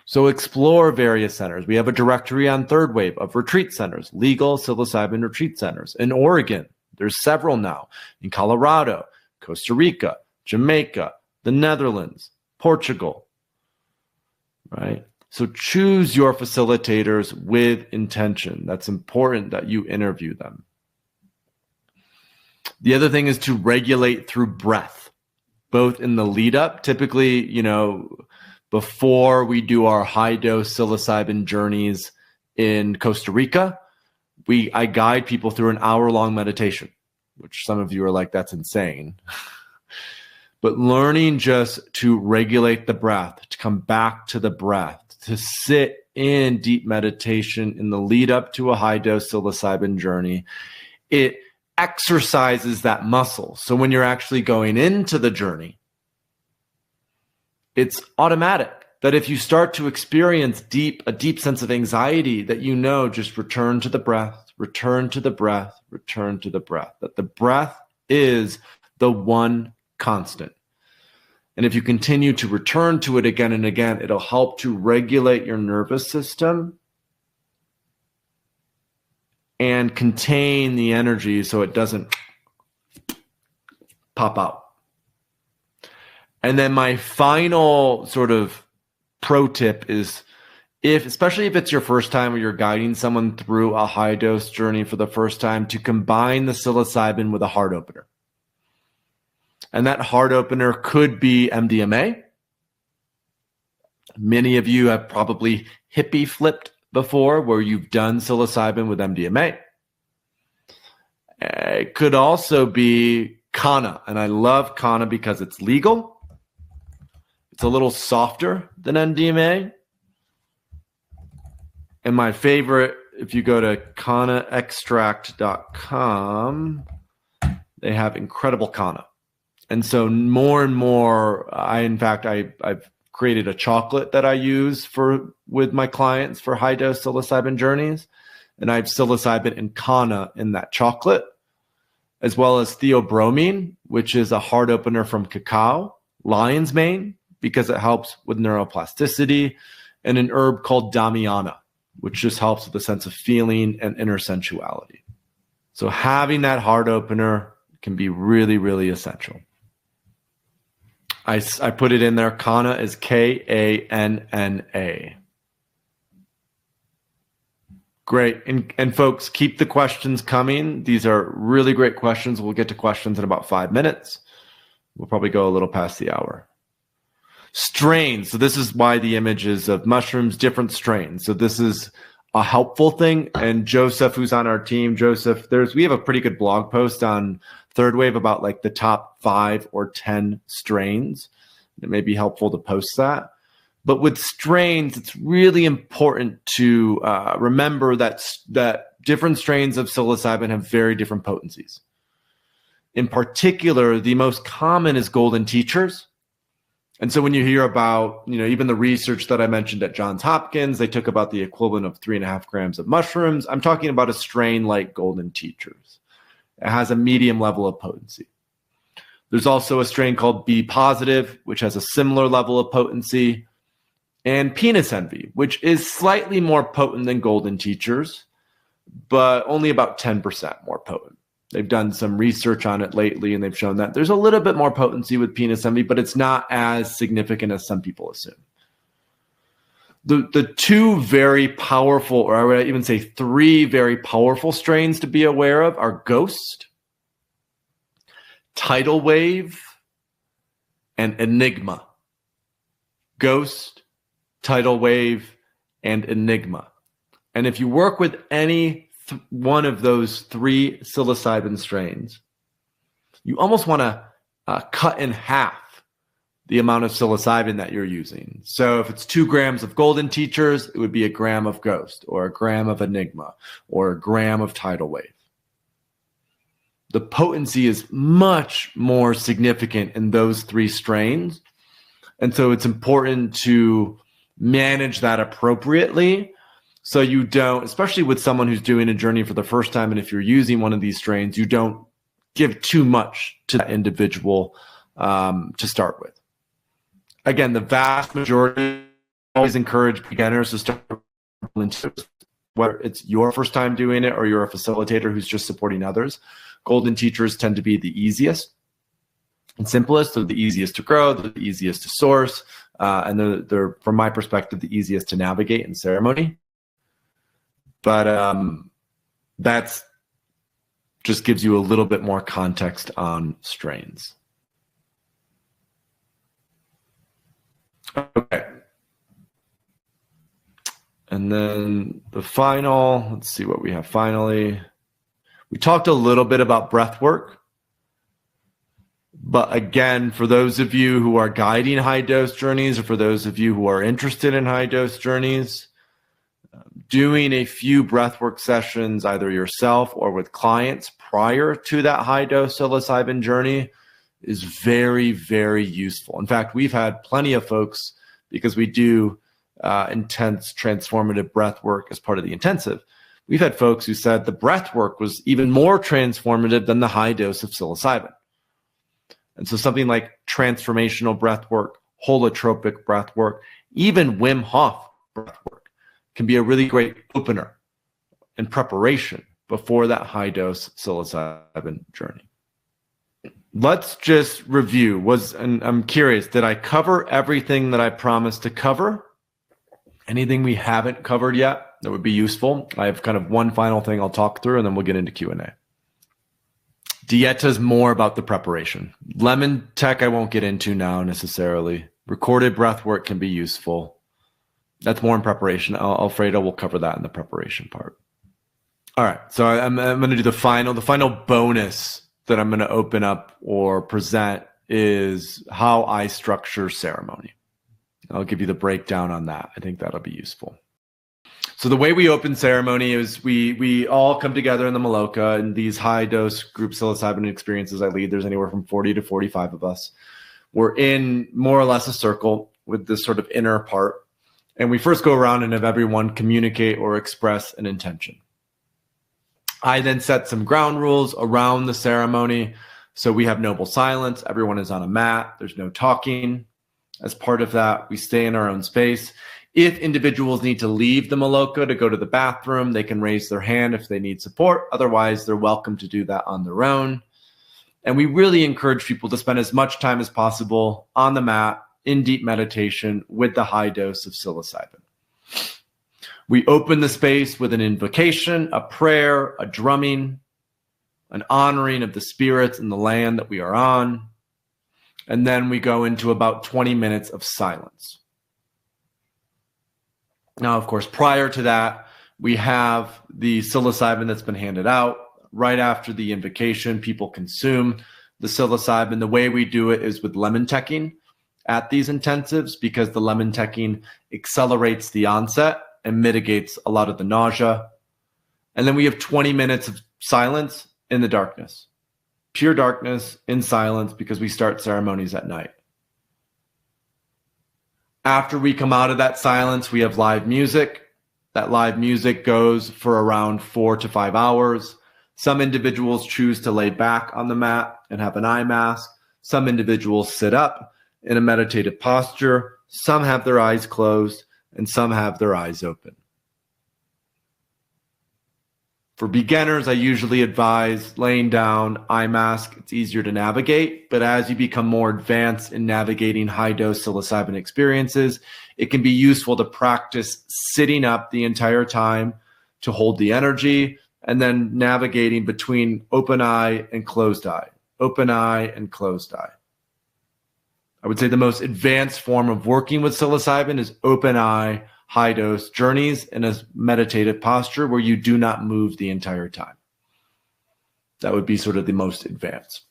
So explore various centers. We have a directory on Third Wave of retreat centers, legal psilocybin retreat centers. In Oregon, there's several now. In Colorado, Costa Rica, Jamaica, the Netherlands, Portugal, right? So choose your facilitators with intention. That's important that you interview them. The other thing is to regulate through breath, both in the lead up, typically, before we do our high dose psilocybin journeys in Costa Rica, I guide people through an hour-long meditation, which some of you are like, that's insane. But learning just to regulate the breath, to come back to the breath, to sit in deep meditation in the lead up to a high dose psilocybin journey, it exercises that muscle. So when you're actually going into the journey, it's automatic that if you start to experience a deep sense of anxiety, that just return to the breath, return to the breath, return to the breath, that the breath is the one constant. And if you continue to return to it again and again, it'll help to regulate your nervous system and contain the energy so it doesn't pop out. And then my final sort of pro tip is, especially if it's your first time or you're guiding someone through a high dose journey for the first time, to combine the psilocybin with a heart opener. And that heart opener could be MDMA. Many of you have probably hippie flipped before, where you've done psilocybin with MDMA. It could also be Kanna, and I love Kanna because it's legal. It's a little softer than MDMA. And my favorite, if you go to kannaextract.com, they have incredible Kanna. And so more and more, I've created a chocolate that I use with my clients for high dose psilocybin journeys. And I have psilocybin and Kanna in that chocolate, as well as theobromine, which is a heart opener from cacao, lion's mane, because it helps with neuroplasticity, and an herb called Damiana, which just helps with a sense of feeling and inner sensuality. So having that heart opener can be really, really essential. I put it in there. Kanna is Kanna. Great. And folks, keep the questions coming. These are really great questions. We'll get to questions in about 5 minutes. We'll probably go a little past the hour. Strains. So this is why the images of mushrooms, different strains. So this is a helpful thing. And Joseph, who's on our team, we have a pretty good blog post on Third Wave about like the top 5 or 10 strains. It may be helpful to post that. But with strains, it's really important to remember that different strains of psilocybin have very different potencies. In particular, the most common is golden teachers. And so when you hear about, even the research that I mentioned at Johns Hopkins, they took about the equivalent of 3.5 grams of mushrooms. I'm talking about a strain like golden teachers. It has a medium level of potency. There's also a strain called B positive, which has a similar level of potency, and penis envy, which is slightly more potent than golden teachers, but only about 10% more potent. They've done some research on it lately, and they've shown that there's a little bit more potency with penis envy, but it's not as significant as some people assume. The two very powerful, or I would even say 3 very powerful strains to be aware of are Ghost, Tidal Wave, and Enigma. Ghost, Tidal Wave, and Enigma. And if you work with any one of those 3 psilocybin strains, you almost want to cut in half the amount of psilocybin that you're using. So if it's 2 grams of golden teachers, it would be 1 gram of Ghost, or 1 gram of Enigma, or 1 gram of Tidal Wave. The potency is much more significant in those 3 strains. And so it's important to manage that appropriately, so you don't, especially with someone who's doing a journey for the first time, and if you're using one of these strains, you don't give too much to that individual to start with. Again, the vast majority always encourage beginners to start into, whether it's your first time doing it or you're a facilitator who's just supporting others. Golden teachers tend to be the easiest and simplest. They're the easiest to grow, they're the easiest to source, and they're, from my perspective, the easiest to navigate in ceremony. But that's just gives you a little bit more context on strains. Okay. And then the final, let's see what we have finally. We talked a little bit about breath work. But again, for those of you who are guiding high dose journeys, or for those of you who are interested in high dose journeys, doing a few breathwork sessions, either yourself or with clients prior to that high dose psilocybin journey is very, very useful. In fact, we've had plenty of folks, because we do intense transformative breathwork as part of the intensive. We've had folks who said the breathwork was even more transformative than the high dose of psilocybin. And so something like transformational breathwork, holotropic breathwork, even Wim Hof breathwork can be a really great opener and preparation before that high dose psilocybin journey. Let's just review. And I'm curious, did I cover everything that I promised to cover? Anything we haven't covered yet that would be useful? I have kind of one final thing I'll talk through, and then we'll get into Q&A. Dieta is more about the preparation. Lemon tech I won't get into now necessarily. Recorded breath work can be useful. That's more in preparation. Alfredo will cover that in the preparation part. All right, so I'm going to do the final bonus that I'm going to open up or present is how I structure ceremony. I'll give you the breakdown on that. I think that'll be useful. So the way we open ceremony is we all come together in the Maloka, and these high dose group psilocybin experiences I lead, there's anywhere from 40 to 45 of us. We're in more or less a circle with this sort of inner part. And we first go around and have everyone communicate or express an intention. I then set some ground rules around the ceremony. So we have noble silence. Everyone is on a mat. There's no talking. As part of that, we stay in our own space. If individuals need to leave the Maloka to go to the bathroom, they can raise their hand if they need support. Otherwise, they're welcome to do that on their own. And we really encourage people to spend as much time as possible on the mat in deep meditation with the high dose of psilocybin. We open the space with an invocation, a prayer, a drumming, an honoring of the spirits and the land that we are on. And then we go into about 20 minutes of silence. Now, of course, prior to that, we have the psilocybin that's been handed out. Right after the invocation, people consume the psilocybin. The way we do it is with lemon teching at these intensives, because the lemon teching accelerates the onset and mitigates a lot of the nausea. And then we have 20 minutes of silence in the darkness. pure darkness in silence because we start ceremonies at night. After we come out of that silence, we have live music. That live music goes for around 4 to 5 hours. Some individuals choose to lay back on the mat and have an eye mask. Some individuals sit up in a meditative posture. Some have their eyes closed and some have their eyes open. For beginners, I usually advise laying down, eye mask. It's easier to navigate, but as you become more advanced in navigating high-dose psilocybin experiences, it can be useful to practice sitting up the entire time to hold the energy and then navigating between open eye and closed eye, open eye and closed eye. I would say the most advanced form of working with psilocybin is open eye, high-dose journeys in a meditative posture where you do not move the entire time. That would be sort of the most advanced.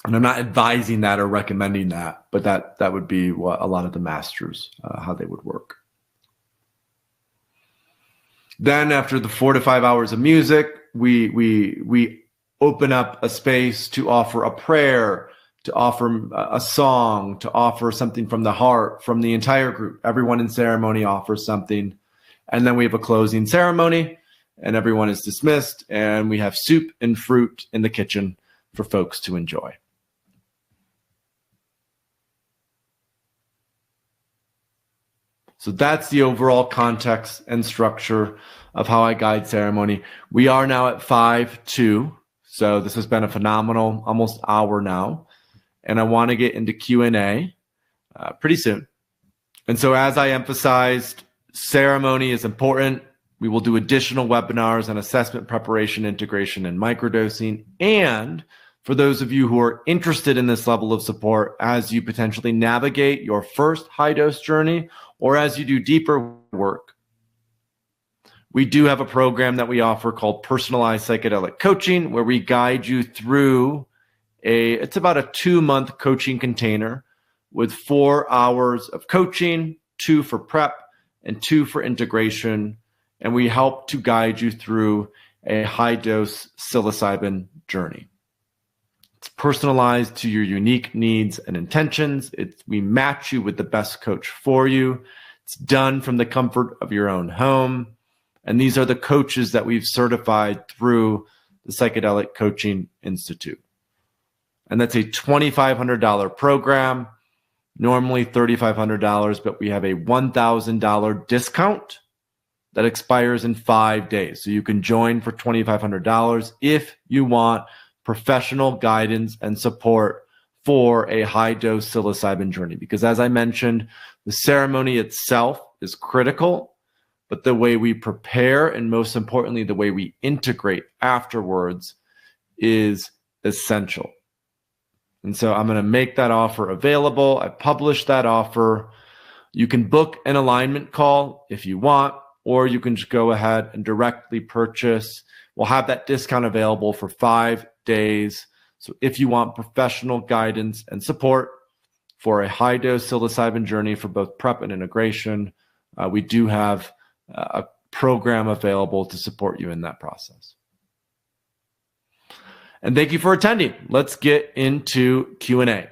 And I'm not advising that or recommending that, but that would be what a lot of the masters, how they would work. Then after the 4 to 5 hours of music, we open up a space to offer a prayer, to offer a song, to offer something from the heart, from the entire group. Everyone in ceremony offers something. And then we have a closing ceremony and everyone is dismissed and we have soup and fruit in the kitchen for folks to enjoy. So that's the overall context and structure of how I guide ceremony. We are now at 5-2. So this has been a phenomenal almost hour now. And I want to get into Q&A pretty soon. And so as I emphasized, ceremony is important. We will do additional webinars on assessment, preparation, integration, and microdosing. And for those of you who are interested in this level of support as you potentially navigate your first high-dose journey or as you do deeper work, we do have a program that we offer called Personalized Psychedelic Coaching, where we guide you through it's about a 2-month coaching container with 4 hours of coaching, 2 for prep and 2 for integration. And we help to guide you through a high-dose psilocybin journey. It's personalized to your unique needs and intentions. We match you with the best coach for you. It's done from the comfort of your own home. And these are the coaches that we've certified through the Psychedelic Coaching Institute. And that's a $2,500 program, normally $3,500, but we have a $1,000 discount that expires in 5 days. So you can join for $2,500 if you want professional guidance and support for a high-dose psilocybin journey. Because as I mentioned, the ceremony itself is critical, but the way we prepare and most importantly, the way we integrate afterwards is essential. And so I'm going to make that offer available. I published that offer. You can book an alignment call if you want, or you can just go ahead and directly purchase. We'll have that discount available for 5 days. So if you want professional guidance and support for a high-dose psilocybin journey for both prep and integration, we do have a program available to support you in that process. And thank you for attending. Let's get into Q&A.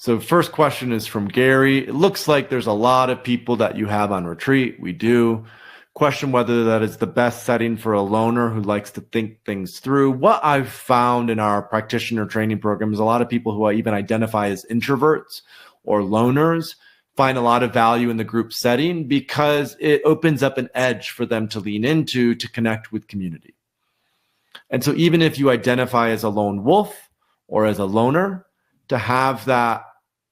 So first question is from Gary. It looks like there's a lot of people that you have on retreat. We do. Question whether that is the best setting for a loner who likes to think things through. What I've found in our practitioner training program is a lot of people who I even identify as introverts or loners find a lot of value in the group setting because it opens up an edge for them to lean into to connect with community. And so even if you identify as a lone wolf or as a loner, to have that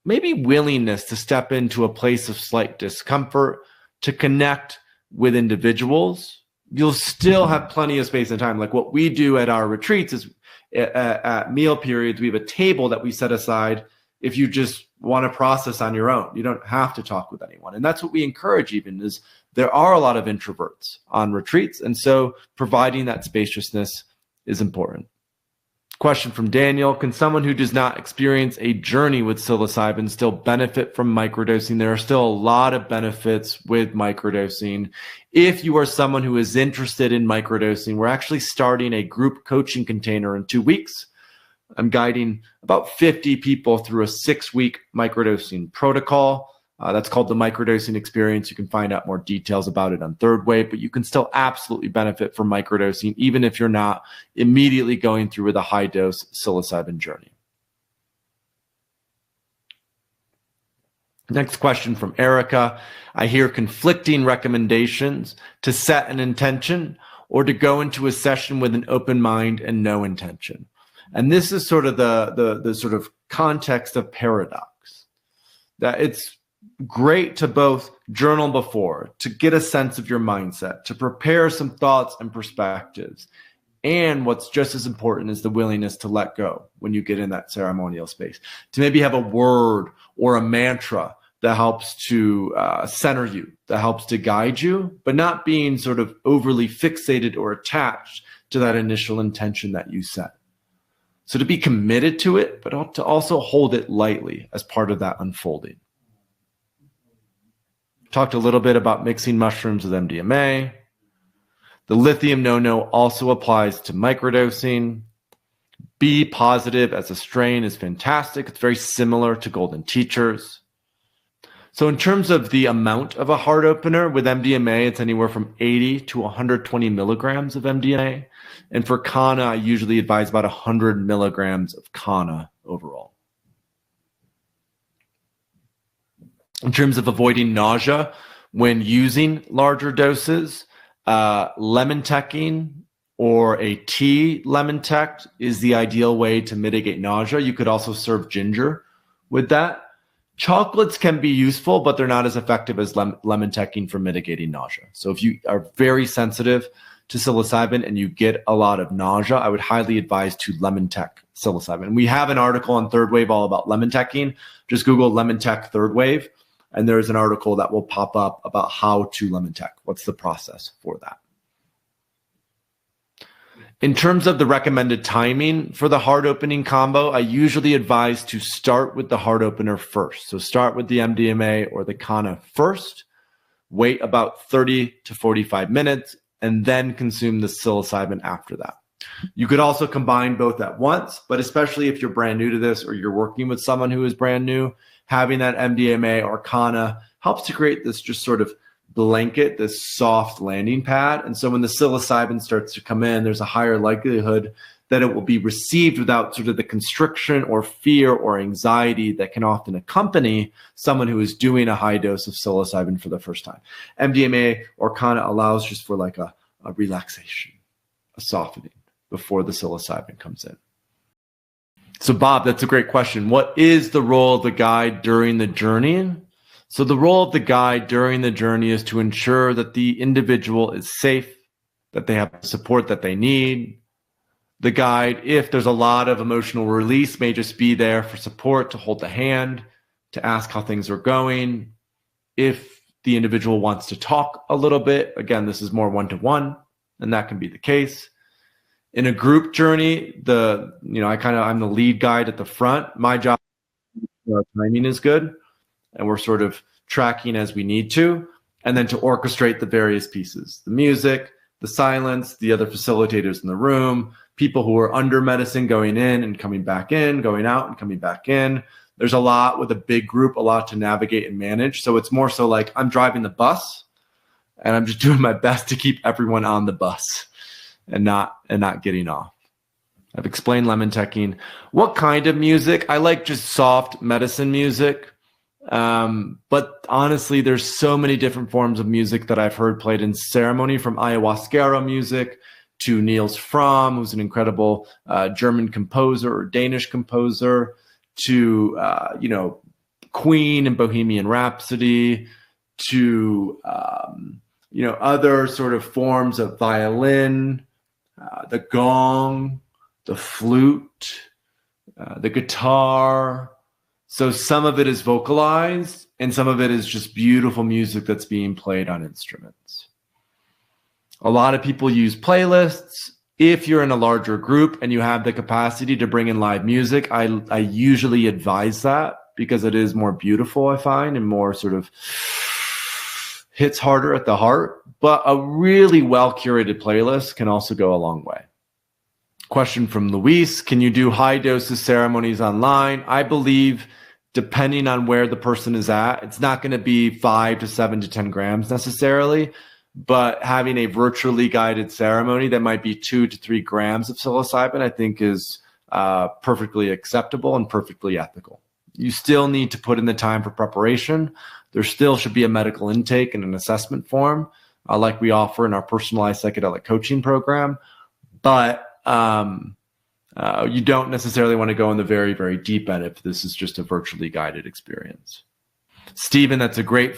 maybe willingness to step into a place of slight discomfort, to connect with individuals, you'll still have plenty of space and time. Like what we do at our retreats is at meal periods, we have a table that we set aside if you just want to process on your own. You don't have to talk with anyone. And that's what we encourage even is there are a lot of introverts on retreats. And so providing that spaciousness is important. Question from Daniel. Can someone who does not experience a journey with psilocybin still benefit from microdosing? There are still a lot of benefits with microdosing. If you are someone who is interested in microdosing, we're actually starting a group coaching container in 2 weeks. I'm guiding about 50 people through a 6-week microdosing protocol. That's called the Microdosing Experience. You can find out more details about it on Third Wave, but you can still absolutely benefit from microdosing, even if you're not immediately going through with a high-dose psilocybin journey. Next question from Erica. I hear conflicting recommendations to set an intention or to go into a session with an open mind and no intention. And this is sort of the sort of context of paradox, that it's great to both journal before, to get a sense of your mindset, to prepare some thoughts and perspectives. And what's just as important is the willingness to let go when you get in that ceremonial space, to maybe have a word or a mantra that helps to center you, that helps to guide you, but not being sort of overly fixated or attached to that initial intention that you set. So to be committed to it, but to also hold it lightly as part of that unfolding. Talked a little bit about mixing mushrooms with MDMA. The lithium no-no also applies to microdosing. B positive as a strain is fantastic. It's very similar to golden teachers. So in terms of the amount of a heart opener with MDMA, it's anywhere from 80 to 120 milligrams of MDMA. And for Kana, I usually advise about 100 milligrams of Kana overall. In terms of avoiding nausea when using larger doses, lemon teching or a tea lemon tech is the ideal way to mitigate nausea. You could also serve ginger with that. Chocolates can be useful, but they're not as effective as lemon teching for mitigating nausea. So if you are very sensitive to psilocybin and you get a lot of nausea, I would highly advise to lemon tech psilocybin. We have an article on Third Wave all about lemon teching. Just Google lemon tech Third Wave, and there's an article that will pop up about how to lemon tech. What's the process for that? In terms of the recommended timing for the heart opening combo, I usually advise to start with the heart opener first. So start with the MDMA or the Kana first, wait about 30 to 45 minutes, and then consume the psilocybin after that. You could also combine both at once, but especially if you're brand new to this or you're working with someone who is brand new, having that MDMA or Kana helps to create this just sort of blanket, this soft landing pad. And so when the psilocybin starts to come in, there's a higher likelihood that it will be received without sort of the constriction or fear or anxiety that can often accompany someone who is doing a high dose of psilocybin for the first time. MDMA or Kana allows just for like a relaxation, a softening before the psilocybin comes in. So Bob, that's a great question. What is the role of the guide during the journey? So the role of the guide during the journey is to ensure that the individual is safe, that they have the support that they need. The guide, if there's a lot of emotional release, may just be there for support, to hold the hand, to ask how things are going. If the individual wants to talk a little bit, again, this is more one-to-one, and that can be the case. In a group journey, I'm the lead guide at the front. My job, timing is good, and we're sort of tracking as we need to, and then to orchestrate the various pieces, the music, the silence, the other facilitators in the room, people who are under medicine going in and coming back in, going out and coming back in. There's a lot with a big group, a lot to navigate and manage. So it's more so like I'm driving the bus and I'm just doing my best to keep everyone on the bus and not getting off. I've explained lemon teching. What kind of music? I like just soft medicine music. But honestly, there's so many different forms of music that I've heard played in ceremony, from ayahuasca music to Niels Fromm, who's an incredible German composer or Danish composer, to Queen and Bohemian Rhapsody, to other sort of forms of violin, the gong, the flute, the guitar. So some of it is vocalized and some of it is just beautiful music that's being played on instruments. A lot of people use playlists. If you're in a larger group and you have the capacity to bring in live music, I usually advise that because it is more beautiful, I find, and more sort of hits harder at the heart. But a really well-curated playlist can also go a long way. Question from Luis, can you do high doses ceremonies online? I believe depending on where the person is at, it's not going to be 5 to 7 to 10 grams necessarily, but having a virtually guided ceremony that might be 2 to 3 grams of psilocybin, I think is perfectly acceptable and perfectly ethical. You still need to put in the time for preparation. There still should be a medical intake and an assessment form, like we offer in our personalized psychedelic coaching program. But you don't necessarily want to go in the very, very deep end if this is just a virtually guided experience. Stephen, that's a great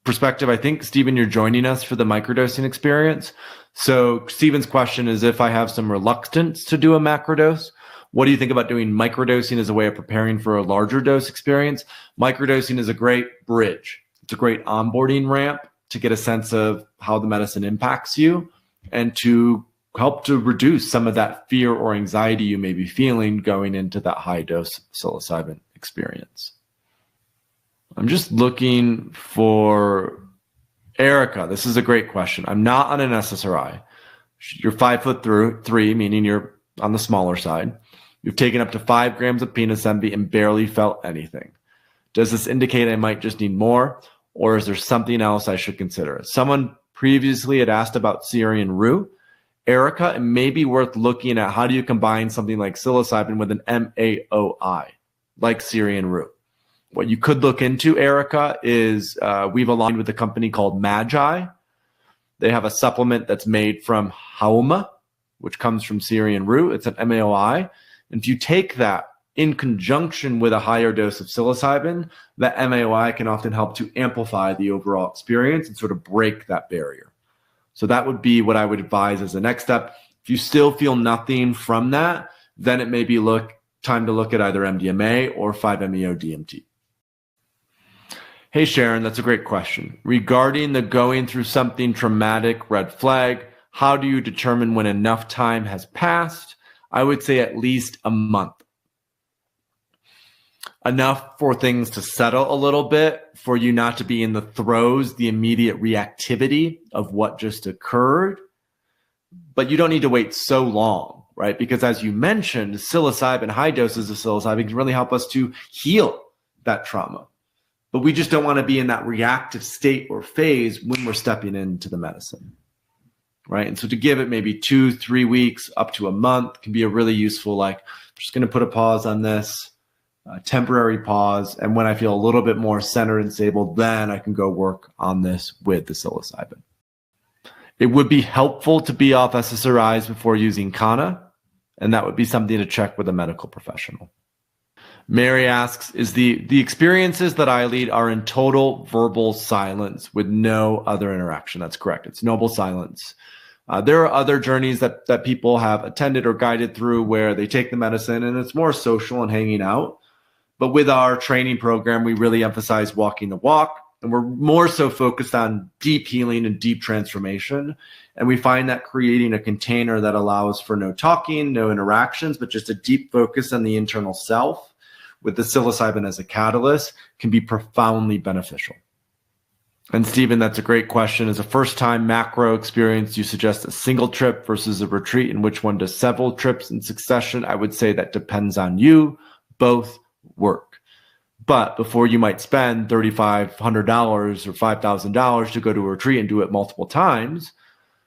perspective. I think, Stephen, you're joining us for the microdosing experience. So Stephen's question is, if I have some reluctance to do a macrodose, what do you think about doing microdosing as a way of preparing for a larger dose experience? Microdosing is a great bridge. It's a great onboarding ramp to get a sense of how the medicine impacts you and to help to reduce some of that fear or anxiety you may be feeling going into that high dose psilocybin experience. I'm just looking for Erica. This is a great question. I'm not on an SSRI. You're 5'3", meaning you're on the smaller side. You've taken up to 5 grams of penis envy and barely felt anything. Does this indicate I might just need more, or is there something else I should consider? Someone previously had asked about Syrian rue. Erica, it may be worth looking at how do you combine something like psilocybin with an MAOI, like Syrian rue. What you could look into, Erica, is we've aligned with a company called Magi. They have a supplement that's made from hauma, which comes from Syrian rue. It's an MAOI. And if you take that in conjunction with a higher dose of psilocybin, that MAOI can often help to amplify the overall experience and sort of break that barrier. So that would be what I would advise as the next step. If you still feel nothing from that, then it may be time to look at either MDMA or 5-MeO-DMT. Hey, Sharon, that's a great question. Regarding the going through something traumatic red flag, how do you determine when enough time has passed? I would say at least a month. Enough for things to settle a little bit, for you not to be in the throes, the immediate reactivity of what just occurred. But you don't need to wait so long, right? Because as you mentioned, psilocybin, high doses of psilocybin can really help us to heal that trauma. But we just don't want to be in that reactive state or phase when we're stepping into the medicine, right? And so to give it maybe 2-3 weeks up to a month can be a really useful, I'm just going to put a pause on this, temporary pause. And when I feel a little bit more centered and stable, then I can go work on this with the psilocybin. It would be helpful to be off SSRIs before using Kana, and that would be something to check with a medical professional. Mary asks, is the experiences that I lead are in total verbal silence with no other interaction? That's correct. It's noble silence. There are other journeys that people have attended or guided through where they take the medicine and it's more social and hanging out. But with our training program, we really emphasize walking the walk, and we're more so focused on deep healing and deep transformation. And we find that creating a container that allows for no talking, no interactions, but just a deep focus on the internal self with the psilocybin as a catalyst can be profoundly beneficial. And Stephen, that's a great question. As a first-time macro experience, you suggest a single trip versus a retreat in which one does several trips in succession. I would say that depends on you. Both work. But before you might spend $3,500 or $5,000 to go to a retreat and do it multiple times,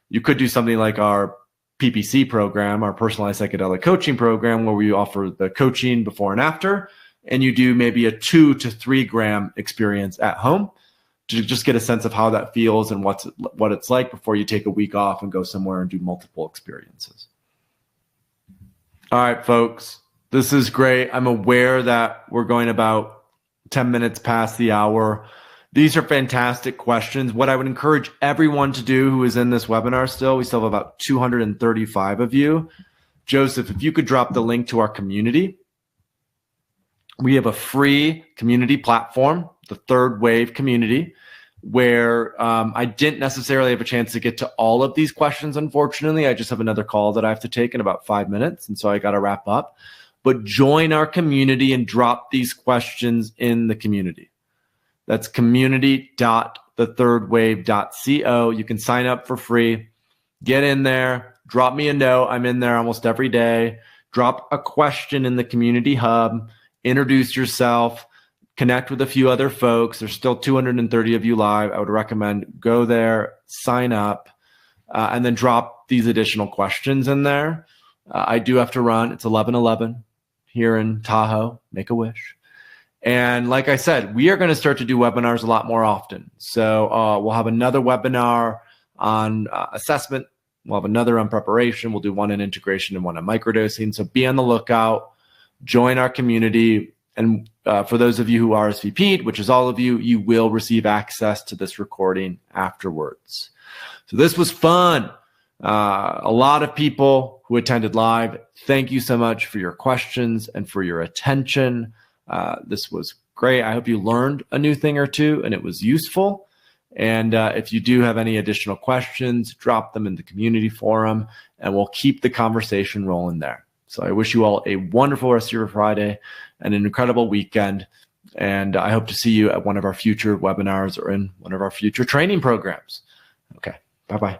you could do something like our PPC program, our personalized psychedelic coaching program, where we offer the coaching before and after, and you do maybe a 2 to 3 gram experience at home to just get a sense of how that feels and what it's like before you take a week off and go somewhere and do multiple experiences. All right, folks. This is great. I'm aware that we're going about 10 minutes past the hour. These are fantastic questions. What I would encourage everyone to do who is in this webinar still, we still have about 235 of you. Joseph, if you could drop the link to our community. We have a free community platform, the Third Wave community. where I didn't necessarily have a chance to get to all of these questions, unfortunately. I just have another call that I have to take in about 5 minutes, and so I got to wrap up. But join our community and drop these questions in the community. That's community.thethirdwave.co. You can sign up for free. Get in there. Drop me a note. I'm in there almost every day. Drop a question in the community hub. Introduce yourself. Connect with a few other folks. There's still 230 of you live. I would recommend go there, sign up, and then drop these additional questions in there. I do have to run. It's 11:11 here in Tahoe. Make a wish. And like I said, we are going to start to do webinars a lot more often. So we'll have another webinar on assessment. We'll have another on preparation. We'll do one on integration and one on microdosing. So be on the lookout. Join our community. And for those of you who RSVP'd, which is all of you, you will receive access to this recording afterwards. So this was fun. A lot of people who attended live, thank you so much for your questions and for your attention. This was great. I hope you learned a new thing or two and it was useful. And if you do have any additional questions, drop them in the community forum and we'll keep the conversation rolling there. So I wish you all a wonderful rest of your Friday and an incredible weekend. And I hope to see you at one of our future webinars or in one of our future training programs. Okay, bye-bye.